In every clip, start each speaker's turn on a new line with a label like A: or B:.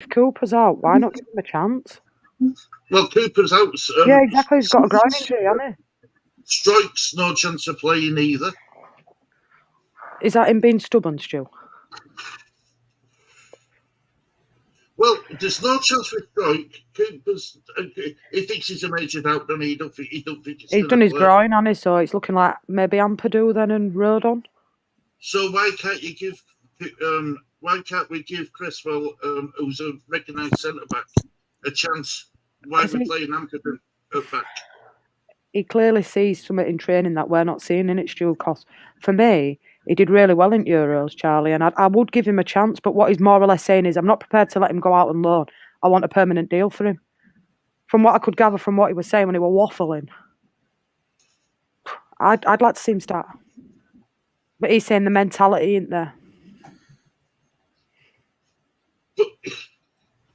A: If Cooper's out, why not give him a chance?
B: Well, Cooper's out.
A: Yeah, exactly. He's got a groin injury, hasn't
B: Strike's no chance of playing either.
A: he? Is that him being stubborn, Stu?
B: Well, there's no chance with Strike. Cooper's he thinks he's a major doubt, and he don't think it's
A: He's
B: going
A: done
B: to
A: his
B: play.
A: groin, hasn't he? So it's looking like maybe Ampadu then and Rodon.
B: So why can't you give? Why can't we give Cresswell, who's a recognised centre back, a chance? Why are we playing Ampadu at back?
A: He clearly sees something in training that we're not seeing in it, Stu. Because for me, he did really well in Euros, Charlie, and I would give him a chance. But what he's more or less saying is, I'm not prepared to let him go out on loan. I want a permanent deal for him. From what I could gather from what he was saying when he was waffling, I'd like to see him start. But he's saying the mentality isn't there.
B: But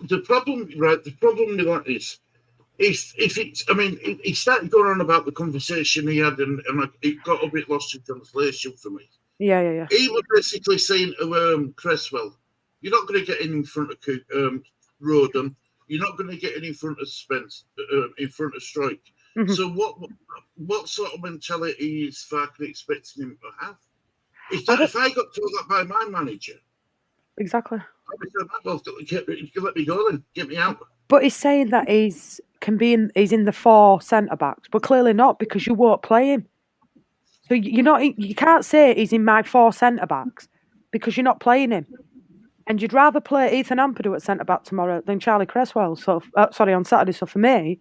B: the problem with that is, if it's, I mean, he started going on about the conversation he had, and it got a bit lost in translation for me.
A: Yeah.
B: He was basically saying to Cresswell, "You're not going to get in front of Rodon. You're not going to get in front of Spence, in front of Strike." Mm-hmm. So what sort of mentality is Farke expecting him to have? If I got told that by my manager,
A: exactly.
B: I'd be saying, well, let me go then, get me out.
A: But he's saying that he's in the 4 centre backs, but clearly not, because you won't play him. So you can't say he's in my 4 centre backs because you're not playing him. And you'd rather play Ethan Ampadu at centre back tomorrow than Charlie Cresswell. So on Saturday. So for me,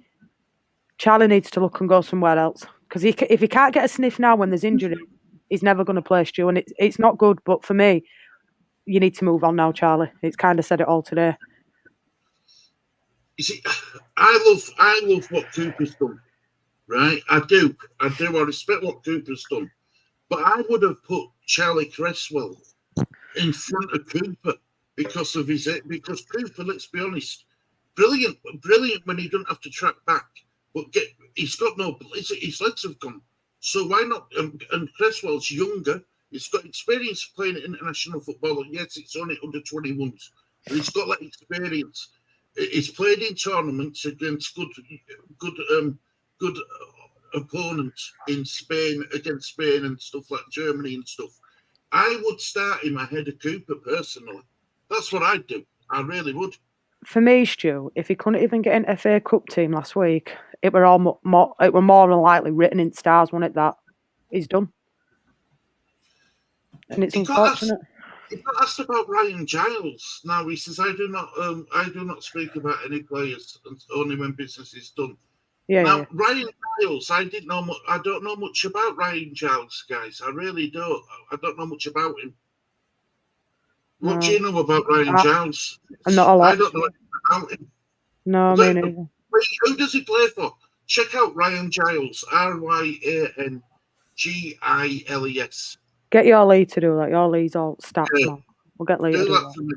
A: Charlie needs to look and go somewhere else, because if he can't get a sniff now when there's injury, he's never going to play, Stu. And it's not good. But for me, you need to move on now, Charlie. It's kind of said it all today.
B: You see, I love what Cooper's done, right? I do. I respect what Cooper's done, but I would have put Charlie Cresswell in front of Cooper because Cooper, let's be honest, brilliant when he doesn't have to track back, but he's got no, his legs have gone. So why not? And Cresswell's younger. He's got experience playing international football. Yes, it's only under 21s, but he's got that experience. He's played in tournaments against good opponents in Spain, against Spain and stuff like Germany and stuff. I would start him ahead of Cooper personally. That's what I'd do. I really would.
A: For me, Stu, if he couldn't even get an FA Cup team last week, it were more than likely written in stars, wasn't it? That he's done, and it's unfortunate.
B: He got asked about Ryan Giles. Now he says, "I do not speak about any players, only when business is done."
A: Yeah.
B: Now Ryan Giles, I don't know much about Ryan Giles, guys. I really don't. I don't know much about him. What do you know about Ryan Giles?
A: Not a lot.
B: I don't know anything about him.
A: No, me neither.
B: Who does he play for? Check out Ryan Giles. RyanGiles.
A: Get your Lee to do that. Your Lee's all stats now. We'll get Lee to do that.
B: For me.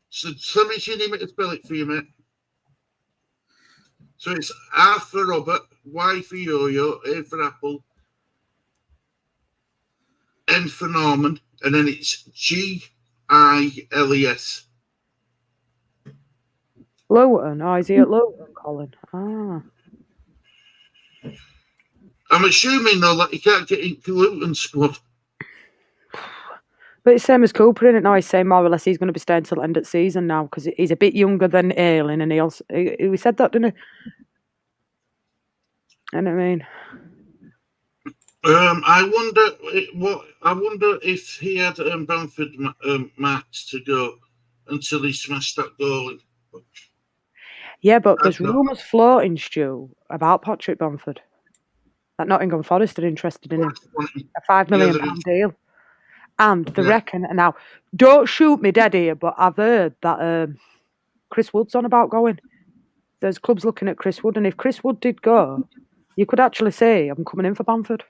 B: So tell me, you need me to spell it for you, mate. So it's R for Robert, Y for Yo-Yo, A for Apple, N for Norman, and then it's Giles.
A: Luton? Oh, is he at Luton, Colin? Ah.
B: I'm assuming, though, that he can't get into Luton's squad.
A: But it's same as Cooper, isn't it? Now he's saying more or less he's going to be staying till the end of the season now, because he's a bit younger than Ayling, and we said that, didn't he? And I mean,
B: I wonder if he had Bamford marked to go until he smashed that goal.
A: Yeah, but there's rumours floating, Stu, about Patrick Bamford. That Nottingham Forest are interested in him. A £5 million deal. And they reckon, now, don't shoot me dead here, but I've heard that Chris Wood's on about going. There's clubs looking at Chris Wood, and if Chris Wood did go, you could actually say, I'm coming in for Bamford.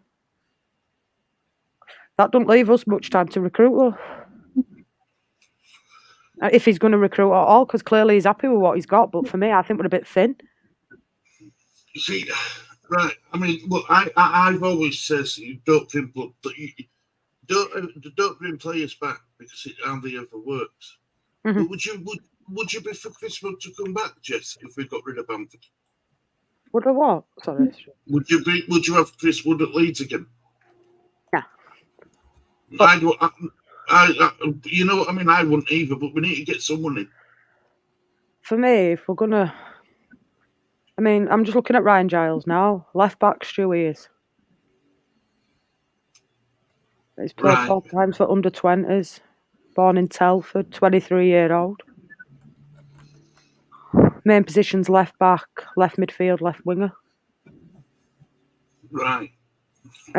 A: That don't leave us much time to recruit, though. If he's going to recruit at all, because clearly he's happy with what he's got. But for me, I think we're a bit thin.
B: You see, right? I mean, look, I've always said you don't bring players back because it hardly ever works.
A: Mhm.
B: But would you be for Chris Wood to come back, Jess, if we got rid of Bamford?
A: Would I what? Sorry.
B: Would you have Chris Wood at Leeds again?
A: Yeah.
B: You know what I mean? I wouldn't either, but we need to get someone in.
A: For me, if we're gonna, I mean, I'm just looking at Ryan Giles now. Left back, Stewie is. He's played
B: Right.
A: 4 times for under 20s. Born in Telford, 23-year-old. Main positions: left back, left midfield, left winger.
B: Right.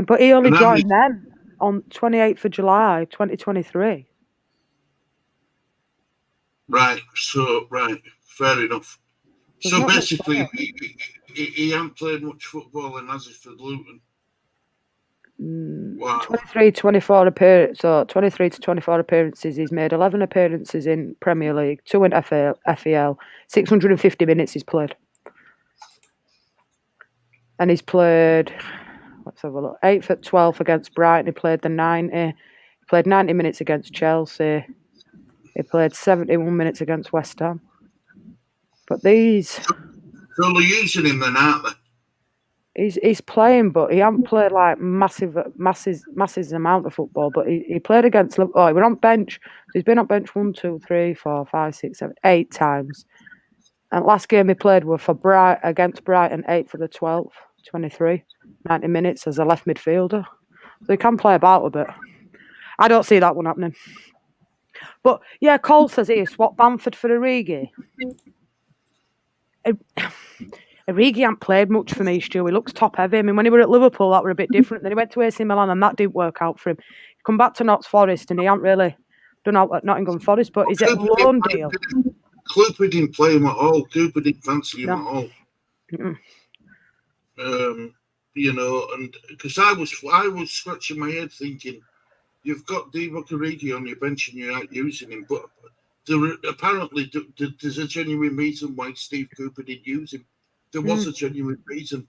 A: But he only
B: And
A: joined them on 28th of July, 2023.
B: Right. So, fair enough.
A: There's
B: So
A: not much
B: basically,
A: there.
B: he hasn't played much football in, has he, for Luton? Wow.
A: 23 to 24 appearances. He's made 11 appearances in Premier League, 2 in FEL, 650 minutes he's played. And he's played, let's have a look, 8th at 12th against Brighton. He played the 90. He played 90 minutes against Chelsea. He played 71 minutes against West Ham. But these...
B: So they're using him then, aren't they?
A: He's playing, but he hasn't played like massive amount of football. But he played against. Oh, he went on bench. He's been on bench 1, 2, 3, 4, 5, 6, 7, 8 times. And last game he played were for against Brighton, 8th of the 12th, 23, 90 minutes as a left midfielder. So he can play about a bit. I don't see that one happening. But yeah, Cole says here, swap Bamford for Origi. Origi hasn't played much for me, Stu. He looks top heavy. I mean, when he were at Liverpool, that were a bit different. Then he went to AC Milan and that didn't work out for him. He come back to Notts Forest and he hasn't really done out at Nottingham Forest, but is it a loan deal?
B: Cooper didn't play him at all. Cooper didn't fancy him at all. You know, and because I was scratching my head thinking, you've got Divock Origi on your bench and you're not using him, but apparently there's a genuine reason why Steve Cooper didn't use him. There was a genuine reason.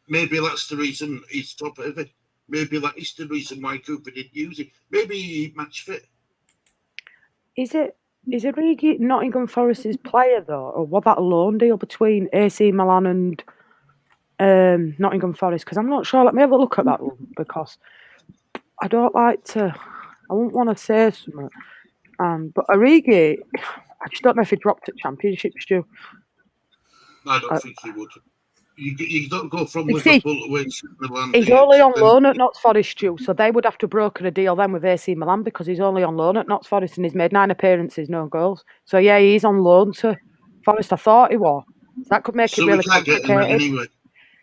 B: Maybe that's the reason he's top heavy. Maybe that is the reason why Cooper didn't use him. Maybe he match fit. Is
A: Origi Nottingham Forest's player though, or was that a loan deal between AC Milan and Nottingham Forest? Because I'm not sure. Let me have a look at that one because I don't like to. I wouldn't want to say something. But Origi, I just don't know if he dropped at Championship, Stu.
B: I don't think he would. You don't go from Liverpool to AC Milan.
A: He's only on loan at Notts Forest, Stu, so they would have to broker a deal then with AC Milan because he's only on loan at Notts Forest and he's made 9 appearances, no goals. So yeah, he's on loan to Forest. I thought he was. So that could make it really complicated.
B: Anyway.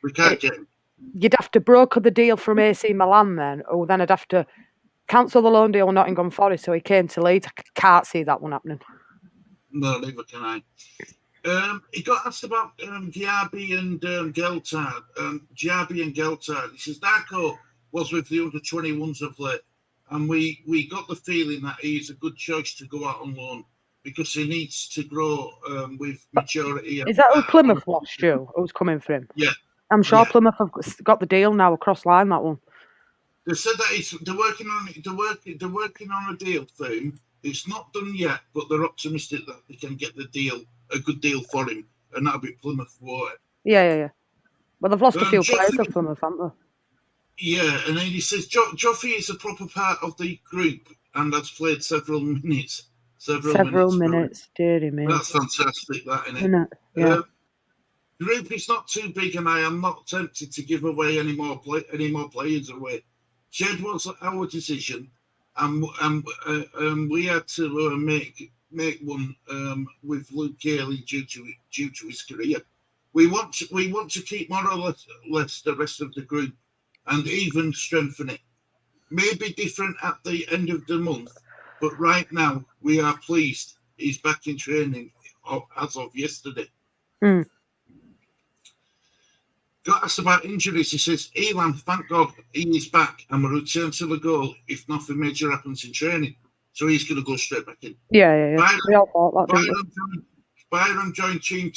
B: We can't get him.
A: You'd have to broker the deal from AC Milan then, or then I'd have to cancel the loan deal with Nottingham Forest so he came to Leeds. I can't see that one happening.
B: No, neither can I. He got asked about Diaby and Geltard. Diaby and Geltard. He says Darko was with the under-21s of late, and we got the feeling that he's a good choice to go out on loan because he needs to grow with maturity.
A: Is that who Plymouth lost, Stu? Who's coming for him?
B: Yeah.
A: I'm sure Plymouth have got the deal now across line, that one.
B: They said that they're working on a deal for him. It's not done yet, but they're optimistic that they can get a good deal for him, and that'll be Plymouth Water.
A: Yeah. Well, they've lost a few players of Plymouth, haven't they?
B: Yeah, and then he says Joffrey is a proper part of the group and has played several minutes.
A: Several minutes, dearie me.
B: That's fantastic, that, isn't it?
A: Yeah.
B: The group is not too big, and I am not tempted to give away any more players away. Jed was our decision, and we had to make one with Luke Gale due to his career. We want to keep more or less the rest of the group, and even strengthen it. Maybe different at the end of the month, but right now we are pleased he's back in training as of yesterday. Got asked about injuries. He says, Elan, thank God he is back and will return to the goal if nothing major happens in training. So he's going to go straight back in.
A: Yeah.
B: Byron joined team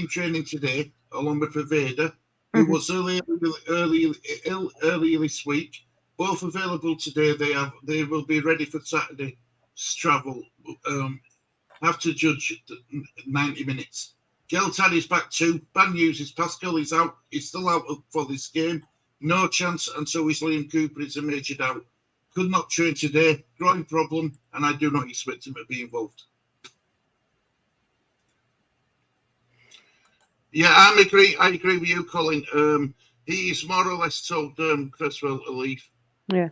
B: training today, along with Preveda, who was earlier this week. Both available today. They will be ready for Saturday. travel. Have to judge 90 minutes. Geltad is back too. Bad news is Pascal is out. He's still out for this game. No chance, and so is Liam Cooper. It's a major doubt. Could not train today. Groin problem, and I do not expect him to be involved. Yeah, I agree with you, Colin. He's more or less told Cresswell to leave.
A: Yeah.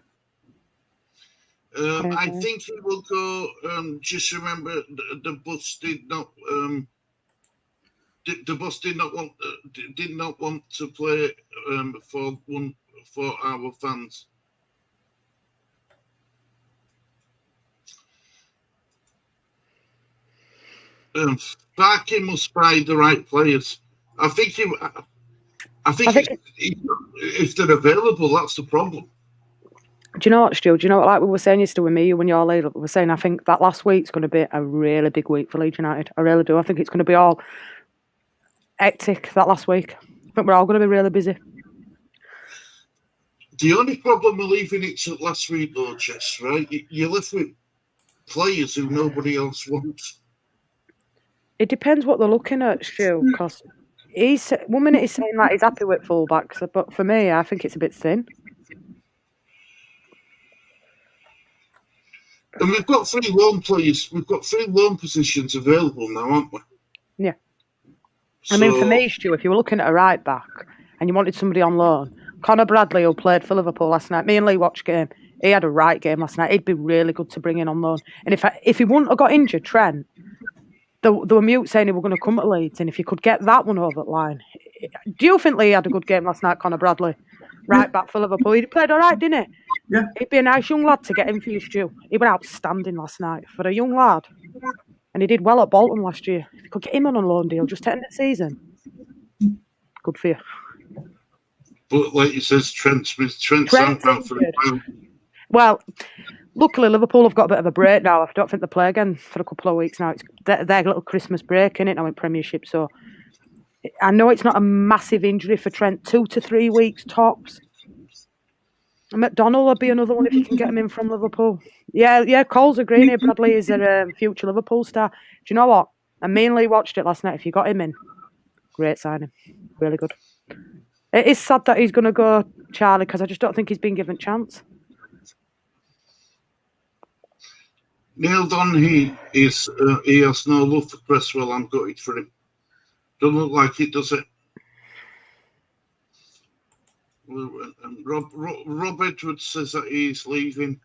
B: I think he will go. Just remember, the bus did not. The bus did not want to play for our fans. Barking must buy the right players. I think if they're available, that's the problem.
A: Do you know what, Stu? Do you know what, like we were saying yesterday with me, when you're laid up, we were saying I think that last week's going to be a really big week for Leeds United. I really do. I think it's going to be all hectic that last week. I think we're all going to be really busy.
B: The only problem with leaving it to last week, though, Jess, right? You're left with players who nobody else wants.
A: It depends what they're looking at, Stu, because one minute he's saying like he's happy with fullbacks, but for me, I think it's a bit thin.
B: And we've got 3 loan players. We've got 3 loan positions available now, haven't we?
A: Yeah. I mean, for me, Stu, if you were looking at a right back and you wanted somebody on loan, Conor Bradley, who played for Liverpool last night, me and Lee watched game. He had a right game last night. He'd be really good to bring in on loan. And if he wouldn't have got injured, Trent, they were mute saying he were going to come to Leeds. And if you could get that one over the line, do you think Lee had a good game last night, Conor Bradley? Right back for Liverpool. He played all right, didn't he?
C: Yeah.
A: He'd be a nice young lad to get in for you, Stu. He was outstanding last night for a young lad. And he did well at Bolton last year. If you could get him on a loan deal just to end the season, good for you.
B: But like you says, Trent's out for a while.
A: Well, luckily Liverpool have got a bit of a break now. I don't think they play again for a couple of weeks now. It's their little Christmas break, innit, now in Premiership. So I know it's not a massive injury for Trent, 2 to 3 weeks tops. McDonnell will be another one if you can get him in from Liverpool. Yeah, Cole's agreeing here. Bradley is a future Liverpool star. Do you know what? I mainly watched it last night. If you got him in, great signing. Really good. It is sad that he's going to go, Charlie, because I just don't think he's been given a chance.
B: Neil Donaghy he has no love for Cresswell. I'm gutted for him. Doesn't look like it, does it? Rob Edwards says that he's leaving.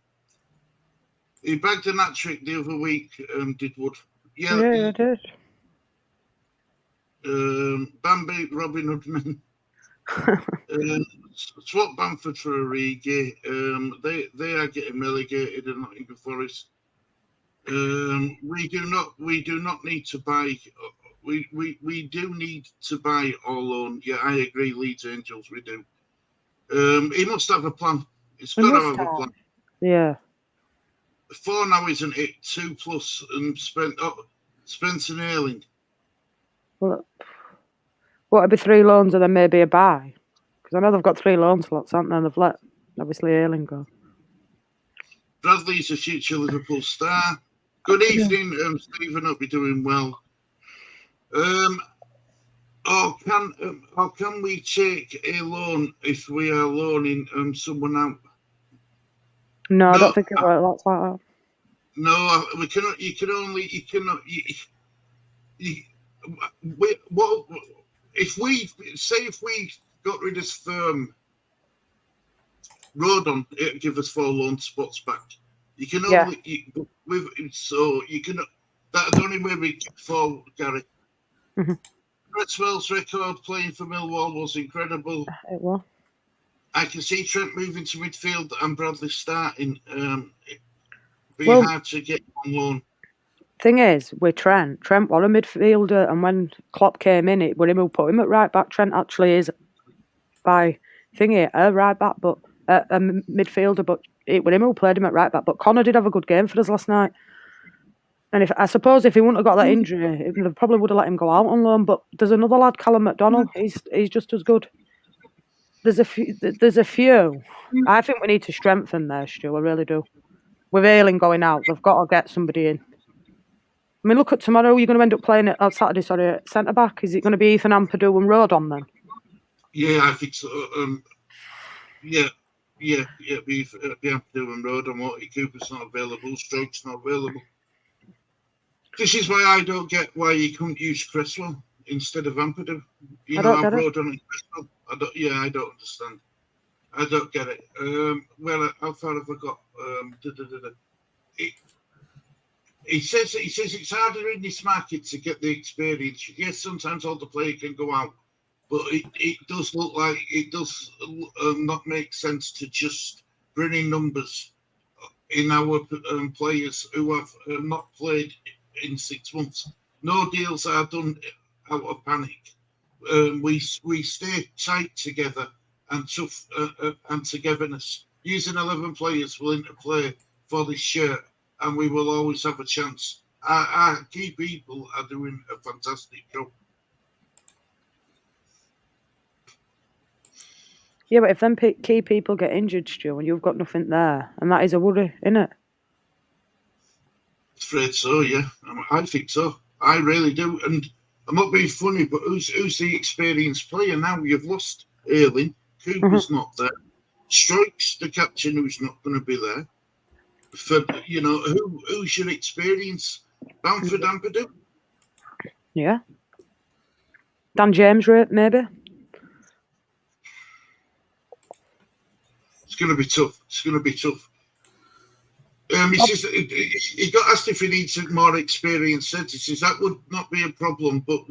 B: He bagged an hat-trick the other week, did Wood.
A: Yeah, he did.
B: Bambi, Robin Hoodman. Swap Bamford for Origi. They are getting relegated in Nottingham Forest. We do not need to buy. We do need to buy or loan. Yeah, I agree. Leeds Angels, we do. He must have a plan. He's got to have a plan.
A: Yeah.
B: 4 now, isn't it? 2 plus and Spencer Ayling.
A: Well, what would be 3 loans and then maybe a buy? Because I know they've got 3 loan slots, haven't they? And they've let obviously Ayling go.
B: Bradley's a future Liverpool star. Good evening, Stephen. Hope you're doing well. Or can we take a loan if we are loaning someone out?
A: No, I don't think it works like that.
B: No, we cannot. You can only. You cannot. If we got rid of Rodon, it'd give us 4 loan spots back. You can only. You can. That's the only way we get 4, Gary.
A: Mm-hmm.
B: Cresswell's record playing for Millwall was incredible.
A: It was.
B: I can see Trent moving to midfield and Bradley starting. Be hard to get on loan.
A: Thing is, with Trent was a midfielder, and when Klopp came in, it was him who put him at right back. Trent actually is by thingy a right back, but a midfielder, but it was him who played him at right back. But Connor did have a good game for us last night. And I suppose if he wouldn't have got that injury, they probably would have let him go out on loan. But there's another lad, Callum McDonald. He's just as good. There's a few. I think we need to strengthen there, Stu. I really do. with Ayling going out, they've got to get somebody in. I mean, look at tomorrow. You're going to end up playing it on Saturday. Sorry, at centre back. Is it going to be Ethan Ampadu and Rodon then?
B: Yeah, I think so. Yeah. Be Ampadu and Rodon. Morty Cooper's not available. Stroke's not available. This is why I don't get why you couldn't use Cresswell instead of Ampadu. You know, I've Rodon and Cresswell. I don't understand. I don't get it. Well, how far have I got? He says it's harder in this market to get the experience. Yes, sometimes older player can go out, but it does look like it does not make sense to just bring in numbers in our players who have not played in 6 months. No deals are done out of panic. We stay tight together and tough and togetherness. Using 11 players willing to play for this shirt, and we will always have a chance. Our key people are doing a fantastic job.
A: Yeah, but if them key people get injured, Stu, and you've got nothing there, and that is a worry, isn't it?
B: Afraid so, yeah. I think so. I really do. And I'm not being funny, but who's the experienced player now? You've lost Ayling. Cooper's not there. Strike's the captain who's not going to be there. For who's your experience? Bamford Ampadu?
A: Yeah. Dan James, maybe.
B: It's going to be tough. He got asked if he needs more experienced centres. That would not be a problem, but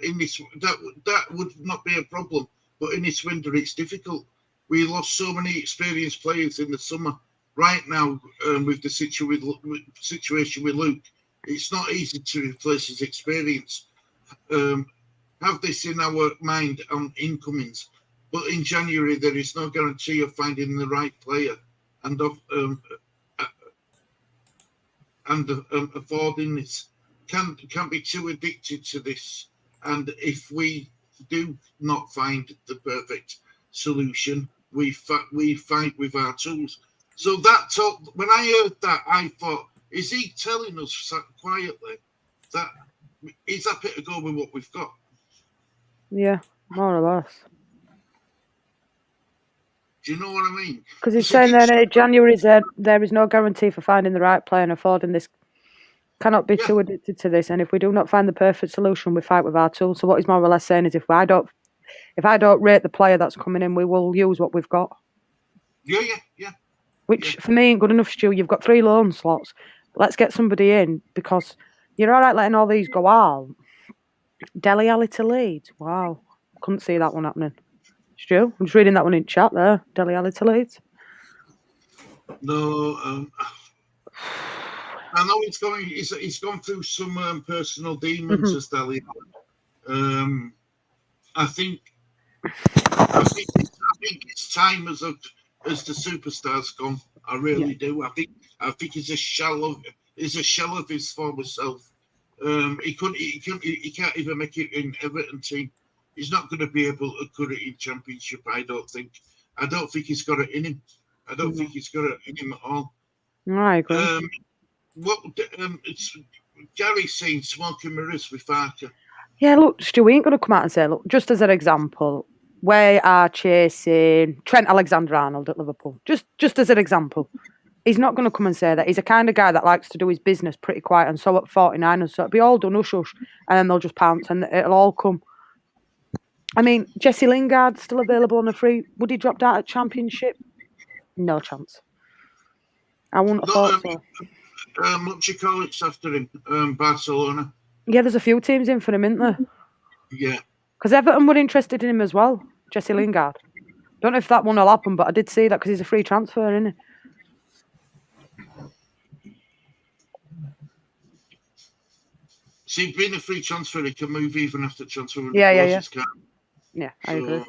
B: in this that would not be a problem. But in this winter, it's difficult. We lost so many experienced players in the summer. Right now, with the situation with Luke, it's not easy to replace his experience. Have this in our mind on incomings, but in January there is no guarantee of finding the right player and affording this. Can't be too addicted to this. And if we do not find the perfect solution, we fight with our tools. So when I heard that, I thought, is he telling us quietly that he's happy to go with what we've got?
A: Yeah, more or less.
B: Do you know what I mean?
A: Because he's saying that in January there is no guarantee for finding the right player and affording this. Cannot be too addicted to this, and if we do not find the perfect solution, we fight with our tools. So what he's more or less saying is, if I don't rate the player that's coming in, we will use what we've got.
B: Yeah.
A: Which for me ain't good enough, Stu. You've got 3 loan slots. Let's get somebody in, because you're all right letting all these go out. Dele Alli to Leeds. Wow, couldn't see that one happening. Stu, I'm just reading that one in chat there. Dele Alli to Leeds.
B: No, I know he's gone through some personal demons as Dele. I think it's time as the superstar's gone. I really do. I think he's a shell of his former self. He can't even make it in Everton team. He's not going to be able to cut it in Championship. I don't think he's got it in him. I don't think he's got it in him at all.
A: No, I agree.
B: It's Gary saying smoking mirrors with Farker.
A: Yeah, look, Stu, we ain't going to come out and say, look, just as an example, we are chasing Trent Alexander-Arnold at Liverpool. Just as an example. He's not going to come and say that. He's a kind of guy that likes to do his business pretty quiet, and so at 49, and so it'll be all done hush, and then they'll just pounce, and it'll all come. I mean, Jesse Lingard still available on a free. Would he drop out at Championship? No chance. I wouldn't have thought so.
B: What do you call it after him? Barcelona.
A: Yeah, there's a few teams in for him, isn't there?
B: Yeah.
A: Because Everton were interested in him as well, Jesse Lingard. Don't know if that one will happen, but I did see that because he's a free transfer, isn't he?
B: See, being a free transfer, he can move even after transfer.
A: Yeah, I agree.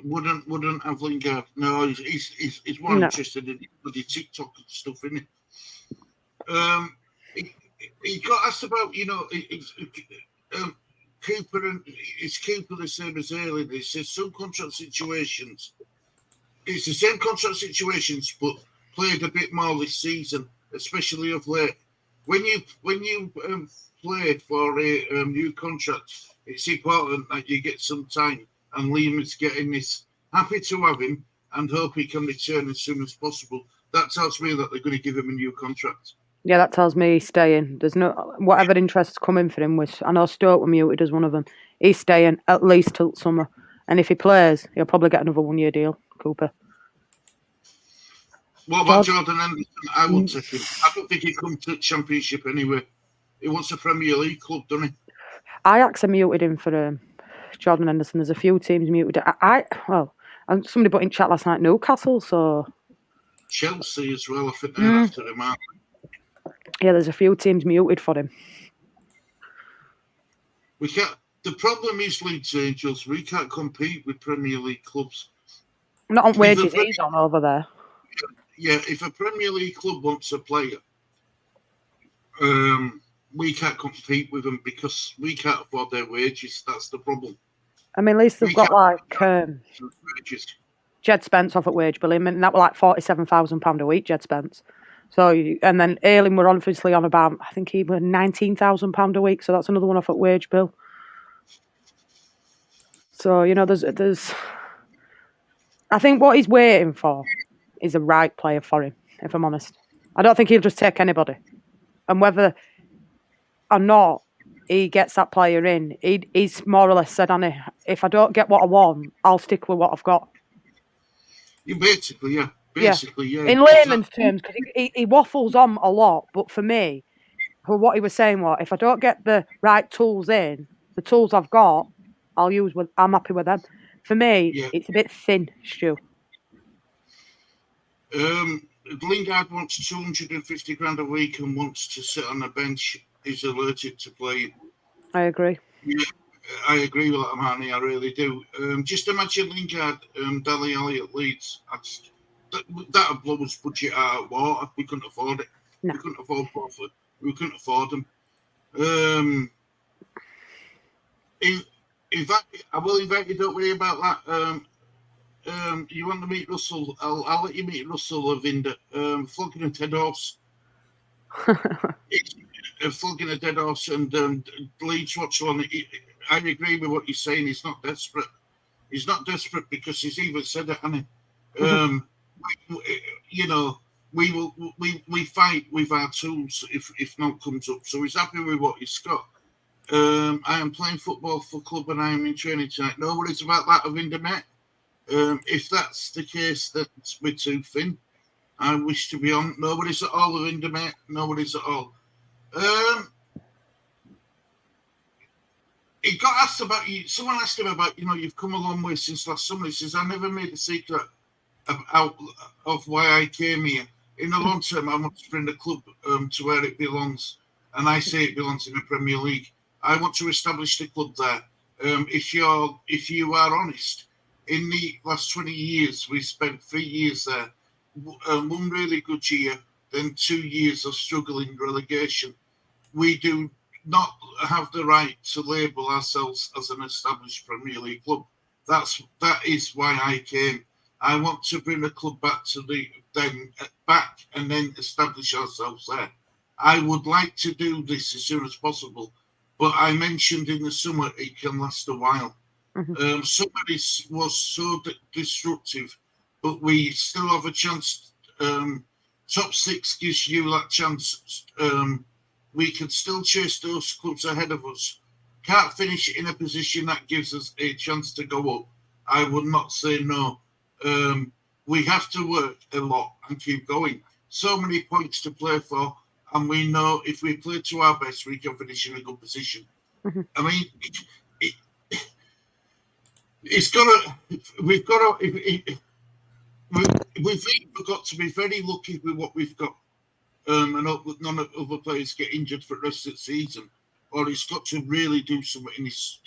B: Wouldn't have Lingard. No, he's more interested in the TikTok stuff, isn't he? He got asked about, Cooper, and it's Cooper the same as earlier. He says some contract situations. It's the same contract situations, but played a bit more this season, especially of late. When you play for a new contract, it's important that you get some time. And Liam is getting this. Happy to have him and hope he can return as soon as possible. That tells me that they're going to give him a new contract.
A: Yeah, that tells me he's staying. There's no whatever interest's coming for him. Which I know Stoke were muted as one of them. He's staying at least till summer, and if he plays, he'll probably get another 1 year deal. Cooper.
B: What about Jordan Henderson? I would take him. I don't think he'd come to the Championship anyway. He wants a Premier League club, doesn't he?
A: Ajax are muted him for Jordan Henderson. There's a few teams muted. And somebody put in chat last night Newcastle. So
B: Chelsea as well. I think they're after him out.
A: Yeah, there's a few teams muted for him.
B: We can't. The problem is, Leeds Angels, we can't compete with Premier League clubs.
A: Not on wages he's on over there.
B: Yeah, if a Premier League club wants a player, we can't compete with them because we can't afford their wages. That's the problem.
A: I mean, at least they've got like Jed Spence off at wage bill, and that were like £47,000 a week, Jed Spence. So, and then Ayling were obviously on about, I think he was £19,000 a week, so that's another one off at wage bill. So, you know, there's I think what he's waiting for is a right player for him, if I'm honest. I don't think he'll just take anybody. And whether or not he gets that player in, he's more or less said, Annie, if I don't get what I want, I'll stick with what I've got.
B: Basically, yeah.
A: In layman's terms, because he waffles on a lot, but for me, for what he was saying was, if I don't get the right tools in, the tools I've got, I'm happy with them. For me, it's a bit thin, Stu.
B: Lingard wants 250 grand a week and wants to sit on the bench. Is allergic to playing. I
A: agree.
B: Yeah, I agree with that, Marnie. I really do. Just imagine Lingard, Dele Alli at Leeds. That would blow us budget out of water. We couldn't afford it.
A: No.
B: We couldn't afford both. We couldn't afford them. In fact, I will invite you. Don't worry about that. You want to meet Russell? I'll let you meet Russell Lavinda. Flogging a dead horse. Flogging a dead horse, and Leeds watch on. I agree with what you're saying. He's not desperate. He's not desperate because he's even said it, hasn't he? You know, we fight with our tools if not comes up. So he's happy with what he's got. I am playing football for club and I am in training tonight. No worries about that, Avinda, mate. If that's the case, that we're too thin. I wish to be on. Nobody's at all, Avinda, mate. Nobody's at all. He got asked about you. Someone asked him about, you've come a long way since last summer. He says, I never made a secret of why I came here. In the long term, I want to bring the club to where it belongs. And I say it belongs in the Premier League. I want to establish the club there. If you are honest, in the last 20 years, we spent 3 years there. One really good year, then 2 years of struggling relegation. We do not have the right to label ourselves as an established Premier League club. That is why I came. I want to bring the club back and then establish ourselves there. I would like to do this as soon as possible, but I mentioned in the summer it can last a while.
A: Mm-hmm.
B: Somebody was so destructive, but we still have a chance. Top 6 gives you that chance. We can still chase those clubs ahead of us. Can't finish in a position that gives us a chance to go up. I would not say no. We have to work a lot and keep going. So many points to play for, and we know if we play to our best, we can finish in a good position.
A: Mm-hmm.
B: I mean, we've either got to be very lucky with what we've got, and none of other players get injured for the rest of the season, or he's got to really do something in this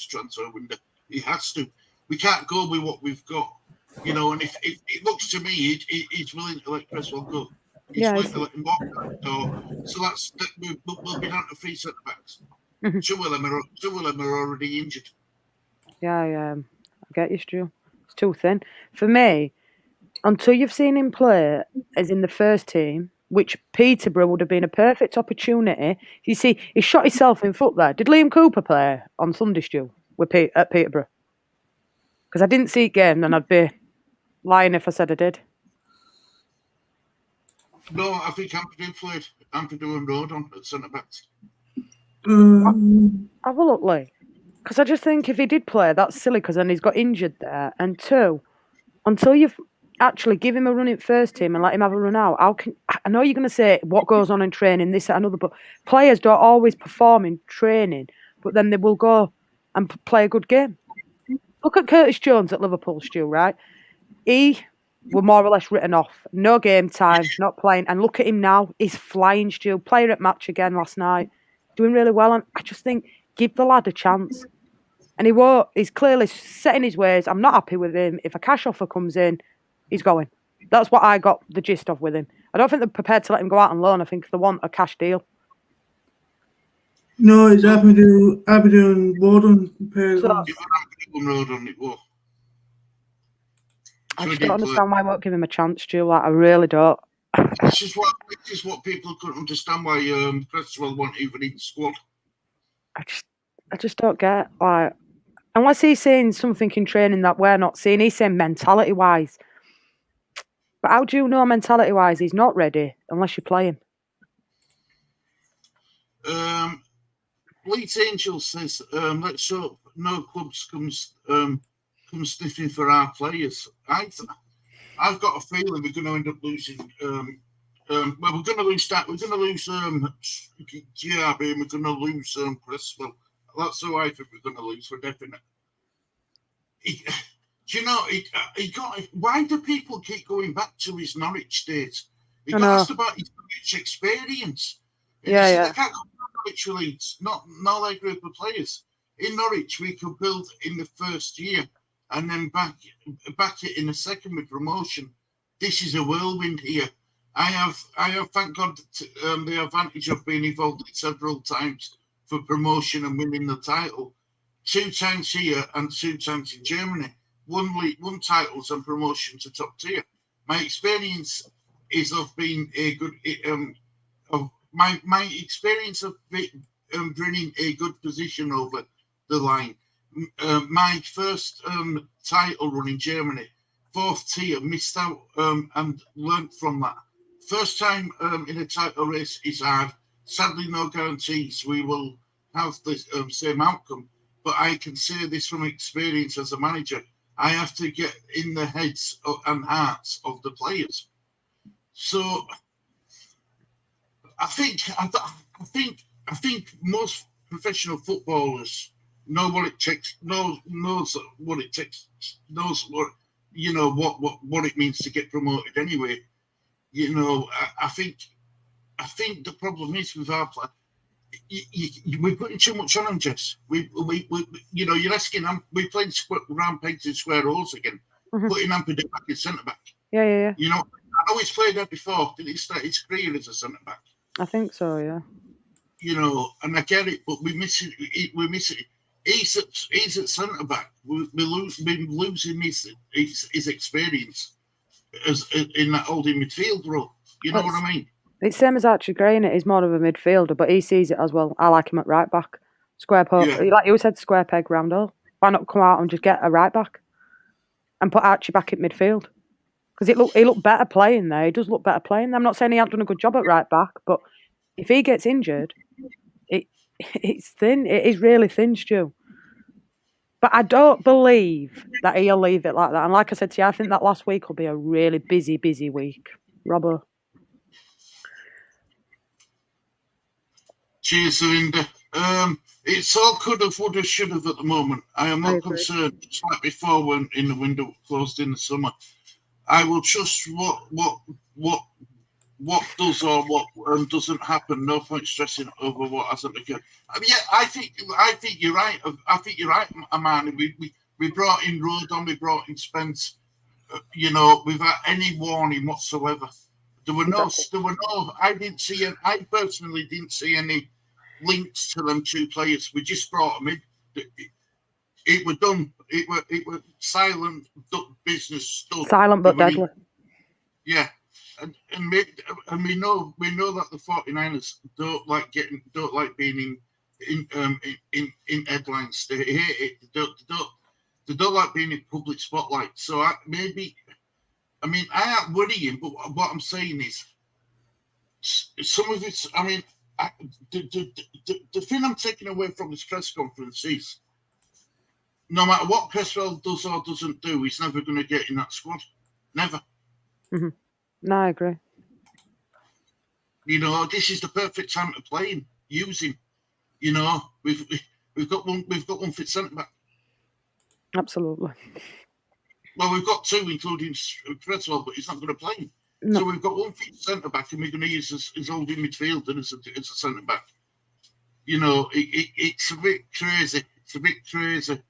B: transfer window. He has to. We can't go with what we've got, and if it looks to me, he's willing to let Cresswell go. He's willing to let him walk that door. So we'll be down to 3 centre backs.
A: Mm-hmm.
B: Two of them are already injured.
A: Yeah, I get you, Stu. It's too thin. For me, until you've seen him play as in the first team, which Peterborough would have been a perfect opportunity. You see, he shot himself in foot there. Did Liam Cooper play on Sunday, Stu, at Peterborough? Because I didn't see it game, and I'd be lying if I said I did.
B: No, I think Ampadu played. Ampadu and Rodon at centre backs.
A: Have a look, Lee. Because I just think if he did play, that's silly because then he's got injured there. And two, until you've actually give him a run in first team and let him have a run out, I know you're going to say what goes on in training, this, that, another, but players don't always perform in training, but then they will go and play a good game. Look at Curtis Jones at Liverpool, Stu, right? He were more or less written off. No game time, not playing. And look at him now. He's flying, Stu. Player at match again last night. Doing really well. And I just think, give the lad a chance. And he won't. He's clearly setting his ways. I'm not happy with him. If a cash offer comes in, he's going. That's what I got the gist of with him. I don't think they're prepared to let him go out on loan. I think they want a cash deal.
C: No, it's Ampadu and Rodon pairs.
A: So, I just don't understand why I won't give him a chance, Stu. Like, I really don't.
B: This is what people couldn't understand why Cresswell wasn't even in the squad.
A: I just don't get, like, unless he's saying something in training that we're not seeing. He's saying mentality wise. But how do you know mentality wise he's not ready unless you play him?
B: Leeds Angel says, let's hope no clubs come sniffing for our players. I've got a feeling we're going to end up losing. We're going to lose that. We're going to lose GRB and we're going to lose Cresswell. That's who I think we're going to lose for definite. Why do people keep going back to his Norwich days? He got asked about his Norwich experience.
A: Yeah.
B: They can't go to Norwich with Leeds, not their group of players. In Norwich, we could build in the first year and then back it in the second with promotion. This is a whirlwind here. I have, thank God, the advantage of being involved several times for promotion and winning the title. 2 times here and 2 times in Germany. Won titles and promotion to top tier. My experience is of being a good my experience of bringing a good position over the line. My first title run in Germany, 4th tier, missed out and learnt from that. First time in a title race is hard. Sadly, no guarantees we will have the same outcome. But I can say this from experience as a manager. I have to get in the heads and hearts of the players. So I think most professional footballers know what it takes. Knows what it takes. Knows what it means to get promoted. Anyway, I think the problem is with our play. We're putting too much on them, Jess. You're asking them. We're playing round pegs in square holes again. Putting Ampadu back in centre back.
A: Yeah.
B: I know he's played there before. Did he start his career as a centre back?
A: I think so, yeah.
B: And I get it, but we're missing. He's at centre back. We're losing his experience as in that holding midfield role. You know what I mean?
A: It's same as Archie Gray, and he's more of a midfielder, but he sees it as well. I like him at right back. Square peg, like you said, square peg round hole. Why not come out and just get a right back and put Archie back at midfield? Because he looked better playing there. He does look better playing there. I'm not saying he hasn't done a good job at right back, but if he gets injured, it's thin. It is really thin, Stu. But I don't believe that he'll leave it like that. And like I said to you, I think that last week will be a really busy week. Robbo.
B: Cheers, Linda. It's all could have, would have, should have at the moment. I am not concerned. Just like before when in the window closed in the summer. I will trust what does or what doesn't happen. No point stressing over what hasn't occurred. I think you're right. I think you're right, Amani. We brought in Rodon, we brought in Spence. Without any warning whatsoever. There were no. I personally didn't see any links to them 2 players. We just brought them in. It was done. It was silent business stuff.
A: Silent but deadly.
B: Yeah, and we know that the 49ers don't like being in headlines. They hate it. They don't like being in public spotlight. So I am worrying, but what I'm saying is some of it's. The thing I'm taking away from this press conference is no matter what Cresswell does or doesn't do, he's never going to get in that squad. Never.
A: Mm-hmm. No, I agree.
B: This is the perfect time to play him, use him. We've got one fit centre back.
A: Absolutely.
B: Well, we've got two, including Cresswell, but he's not going to play him. No. So we've got one fit centre back, and we're going to use his holding midfielder as a centre back. It's a bit crazy. It's a bit crazy.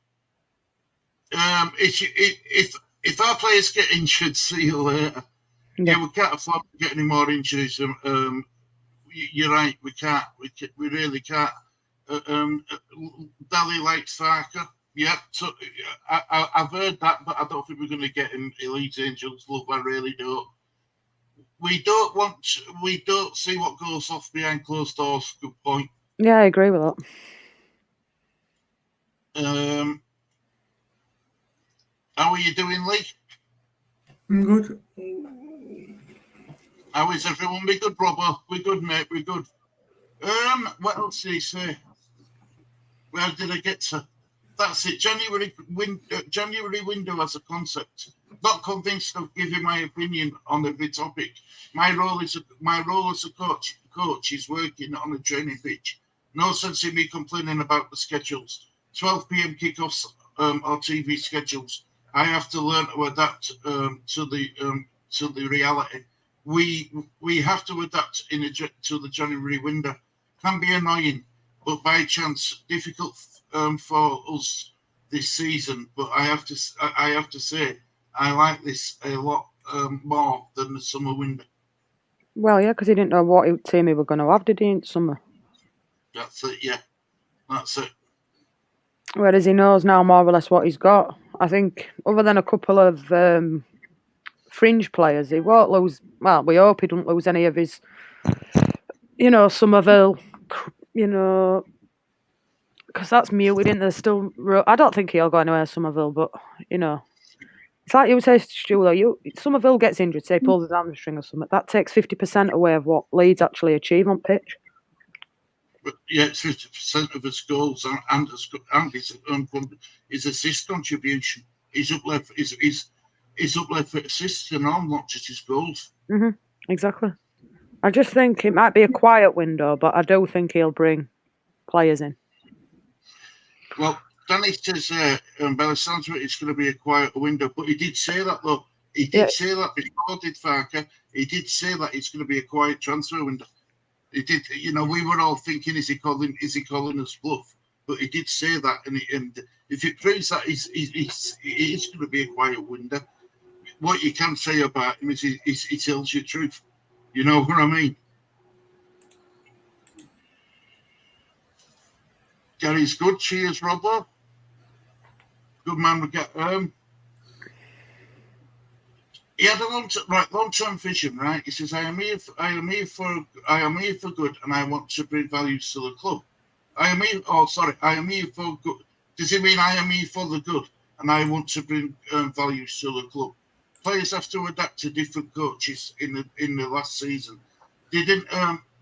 B: If our players get injured, see you later. Yeah, we can't afford to get any more injuries. You're right. We can't. We really can't. Dally likes Farker. Yeah, so I've heard that, but I don't think we're going to get him Elite Angels love. I really don't. We don't see what goes off behind closed doors. Good point.
A: Yeah, I agree with
B: that. How are you doing, Lee?
C: I'm good.
B: How is everyone? We're good, Robbo. We're good, mate. We're good. What else did he say? Where did I get to? That's it. January window as a concept. Not convinced of giving my opinion on every topic. My role as a coach is working on a training pitch. No sense in me complaining about the schedules. 12 p.m. kickoffs or TV schedules. I have to learn to adapt to the reality. We have to adapt to the January window. Can be annoying, but by chance difficult for us this season. But I have to say I like this a lot more than the summer window.
A: Well, yeah, because he didn't know what team he were going to have, did he, in summer?
B: That's it. Yeah, that's it.
A: Whereas he knows now more or less what he's got. I think, other than a couple of fringe players, he won't lose. Well, we hope he don't lose any of his, Somerville, because that's muted, isn't there? Still, I don't think he'll go anywhere, Somerville, but, it's like you say, Stu, though, Somerville gets injured, say, pulls his hamstring or something, that takes 50% away of what Leeds actually achieve on pitch.
B: But yeah, it's 50% of his goals and his assist contribution. He's up there for assists and all, not just his goals.
A: Mm-hmm. Exactly. I just think it might be a quiet window, but I do think he'll bring players in.
B: Well, Danny says, by the sounds of it, it's going to be a quiet window. But he did say that, though. He did say that before, did Farker. He did say that it's going to be a quiet transfer window. He did. We were all thinking, is he calling us bluff? But he did say that, and if it proves that it is going to be a quiet window, what you can say about him is he tells you the truth. You know what I mean? Gary's good. Cheers, Robbo. Good man. We get He had a long-term vision, right? He says, I am here for good, and I want to bring values to the club. I am here for good. Does it mean I am here for the good, and I want to bring values to the club? Players have to adapt to different coaches in the last season. They didn't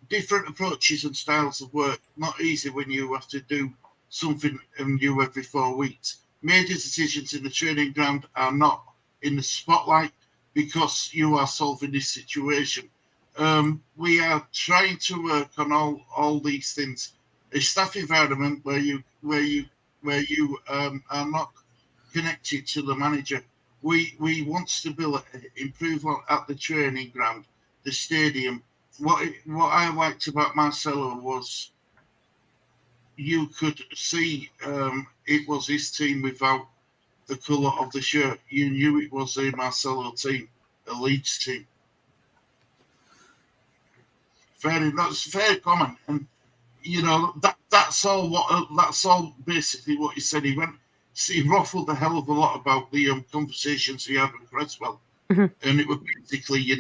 B: different approaches and styles of work. Not easy when you have to do something new every 4 weeks. Major decisions in the training ground are not in the spotlight because you are solving this situation. We are trying to work on all these things. A staff environment where you are not connected to the manager. We want stability, improve at the training ground, the stadium. What I liked about Marcelo was you could see it was his team without the colour of the shirt. You knew it was a Marcelo team, a Leeds team. That's very common, and that's all basically what he said. He ruffled a hell of a lot about the conversations he had with Cresswell
A: Mhm.
B: And it was basically, he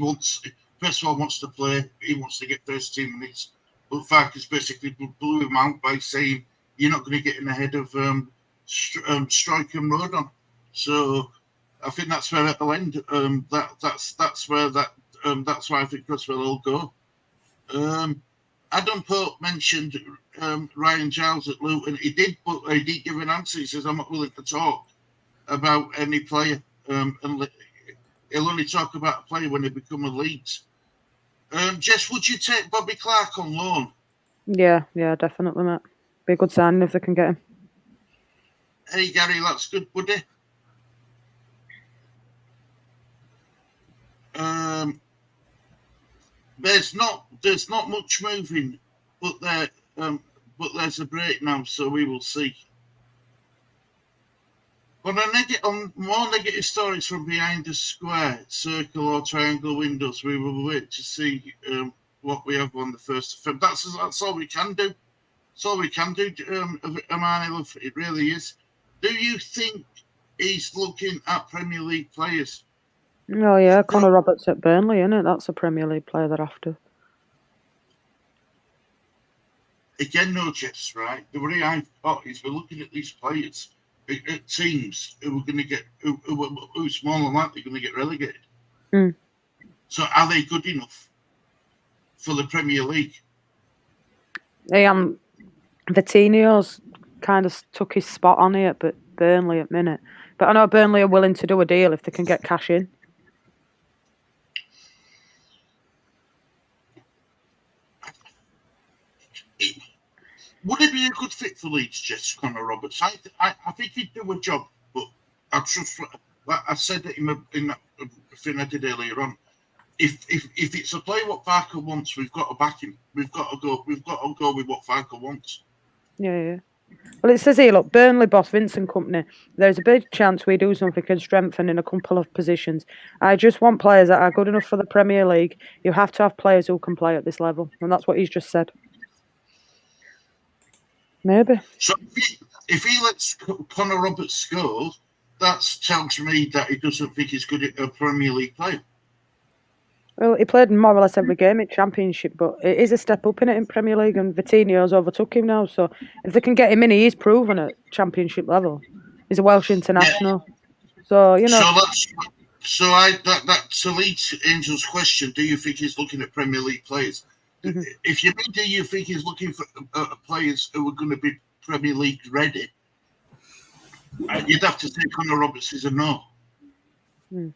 B: wants, first of all, wants to play. He wants to get first 2 minutes. But Farkas basically blew him out by saying, "You're not going to get in ahead of Strike and Rodon." So I think that's where it'll end. That's where that's why I think that's where they'll go. Adam Pope mentioned Ryan Giles at Luton. He did, but he did give an answer. He says, "I'm not willing to talk about any player, and he'll only talk about a player when they become a Leeds." Jess, would you take Bobby Clark on loan?
A: Yeah, definitely, mate. Be a good signing if they can get him.
B: Hey, Gary, that's good, buddy. There's not much moving, but there's a break now, so we will see. On more negative stories from behind the square, circle, or triangle windows, we will wait to see what we have on the 1st of February. That's all we can do. That's all we can do, Amani. It really is. Do you think he's looking at Premier League players?
A: Oh yeah, Connor Roberts at Burnley, isn't it? That's a Premier League player they're after.
B: Again, no, Jess, right? The worry I've got is we're looking at these players at teams who are going to get who's more than likely going to get relegated.
A: Mm.
B: So are they good enough for the Premier League?
A: Vitinho's kind of took his spot on it, but Burnley at minute. But I know Burnley are willing to do a deal if they can get cash in.
B: Would it be a good fit for Leeds, Jess, Connor Roberts? I think he'd do a job, but I trust. Like I said it in that thing I did earlier on. If it's a player what Farker wants, we've got to back him. We've got to go with what Farker wants.
A: Yeah. Well, it says here, look, Burnley boss Vincent Kompany. There's a big chance we do something and strengthen in a couple of positions. I just want players that are good enough for the Premier League. You have to have players who can play at this level, and that's what he's just said. Maybe.
B: So if he lets Connor Roberts go, that tells me that he doesn't think he's good at a Premier League player.
A: Well, he played more or less every game in Championship, but it is a step up in it in Premier League, and Vitinho's overtook him now. So if they can get him in, he is proven at Championship level. He's a Welsh international. Yeah. So
B: to lead to Angel's question, do you think he's looking at Premier League players? Mm-hmm. If you mean, do you think he's looking for players who are going to be Premier League ready? You'd have to say Connor Roberts is a no.
A: Mm.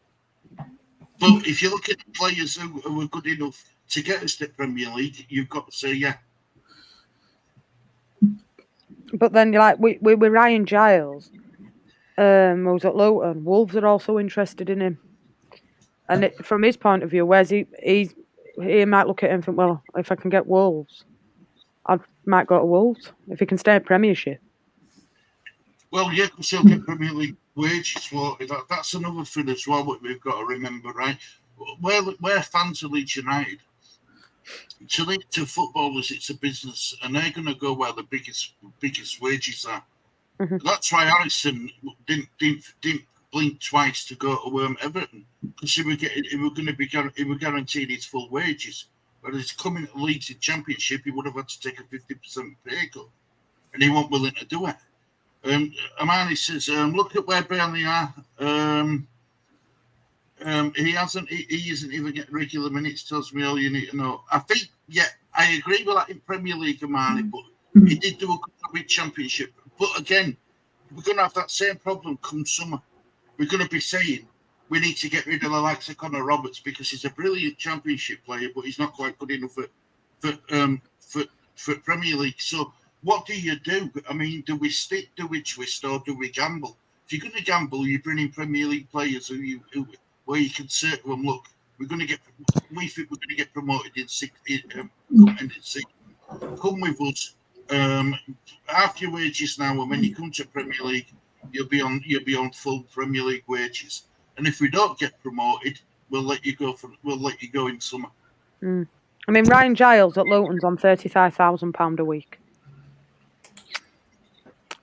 B: But if you look at the players who are good enough to get us to Premier League, you've got to say yeah.
A: But then, like with Ryan Giles, who's at Luton, Wolves are also interested in him. And from his point of view, where's he might look at him and think, well, if I can get Wolves, I might go to Wolves if he can stay in Premiership.
B: Well, yeah, because he'll get Premier League wages. Well, that's another thing as well that we've got to remember, right? We're fans of Leeds United. To footballers, it's a business, and they're going to go where the biggest wages are. Mm-hmm. That's why Harrison didn't blink twice to go to Everton, because he were guaranteed his full wages. But he's coming to Leeds in Championship, he would have had to take a 50% pay cut, and he wasn't willing to do it. Amani says, look at where Burnley are. He isn't even getting regular minutes, tells me all you need to know. I think, yeah, I agree with that in Premier League, Amani, but he did do a good job in Championship. But again, we're going to have that same problem come summer. We're going to be saying we need to get rid of the likes of Connor Roberts because he's a brilliant Championship player, but he's not quite good enough for Premier League. So what do you do? I mean, do we stick, do we twist, or do we gamble? If you're going to gamble, you bring in Premier League players where you can say to them, look, we think we're going to get promoted in come with us. Half your wages now, and when you come to Premier League, you'll be on full Premier League wages. And if we don't get promoted, we'll let you go in summer.
A: Mm. I mean, Ryan Giles at Luton's on £35,000 a week.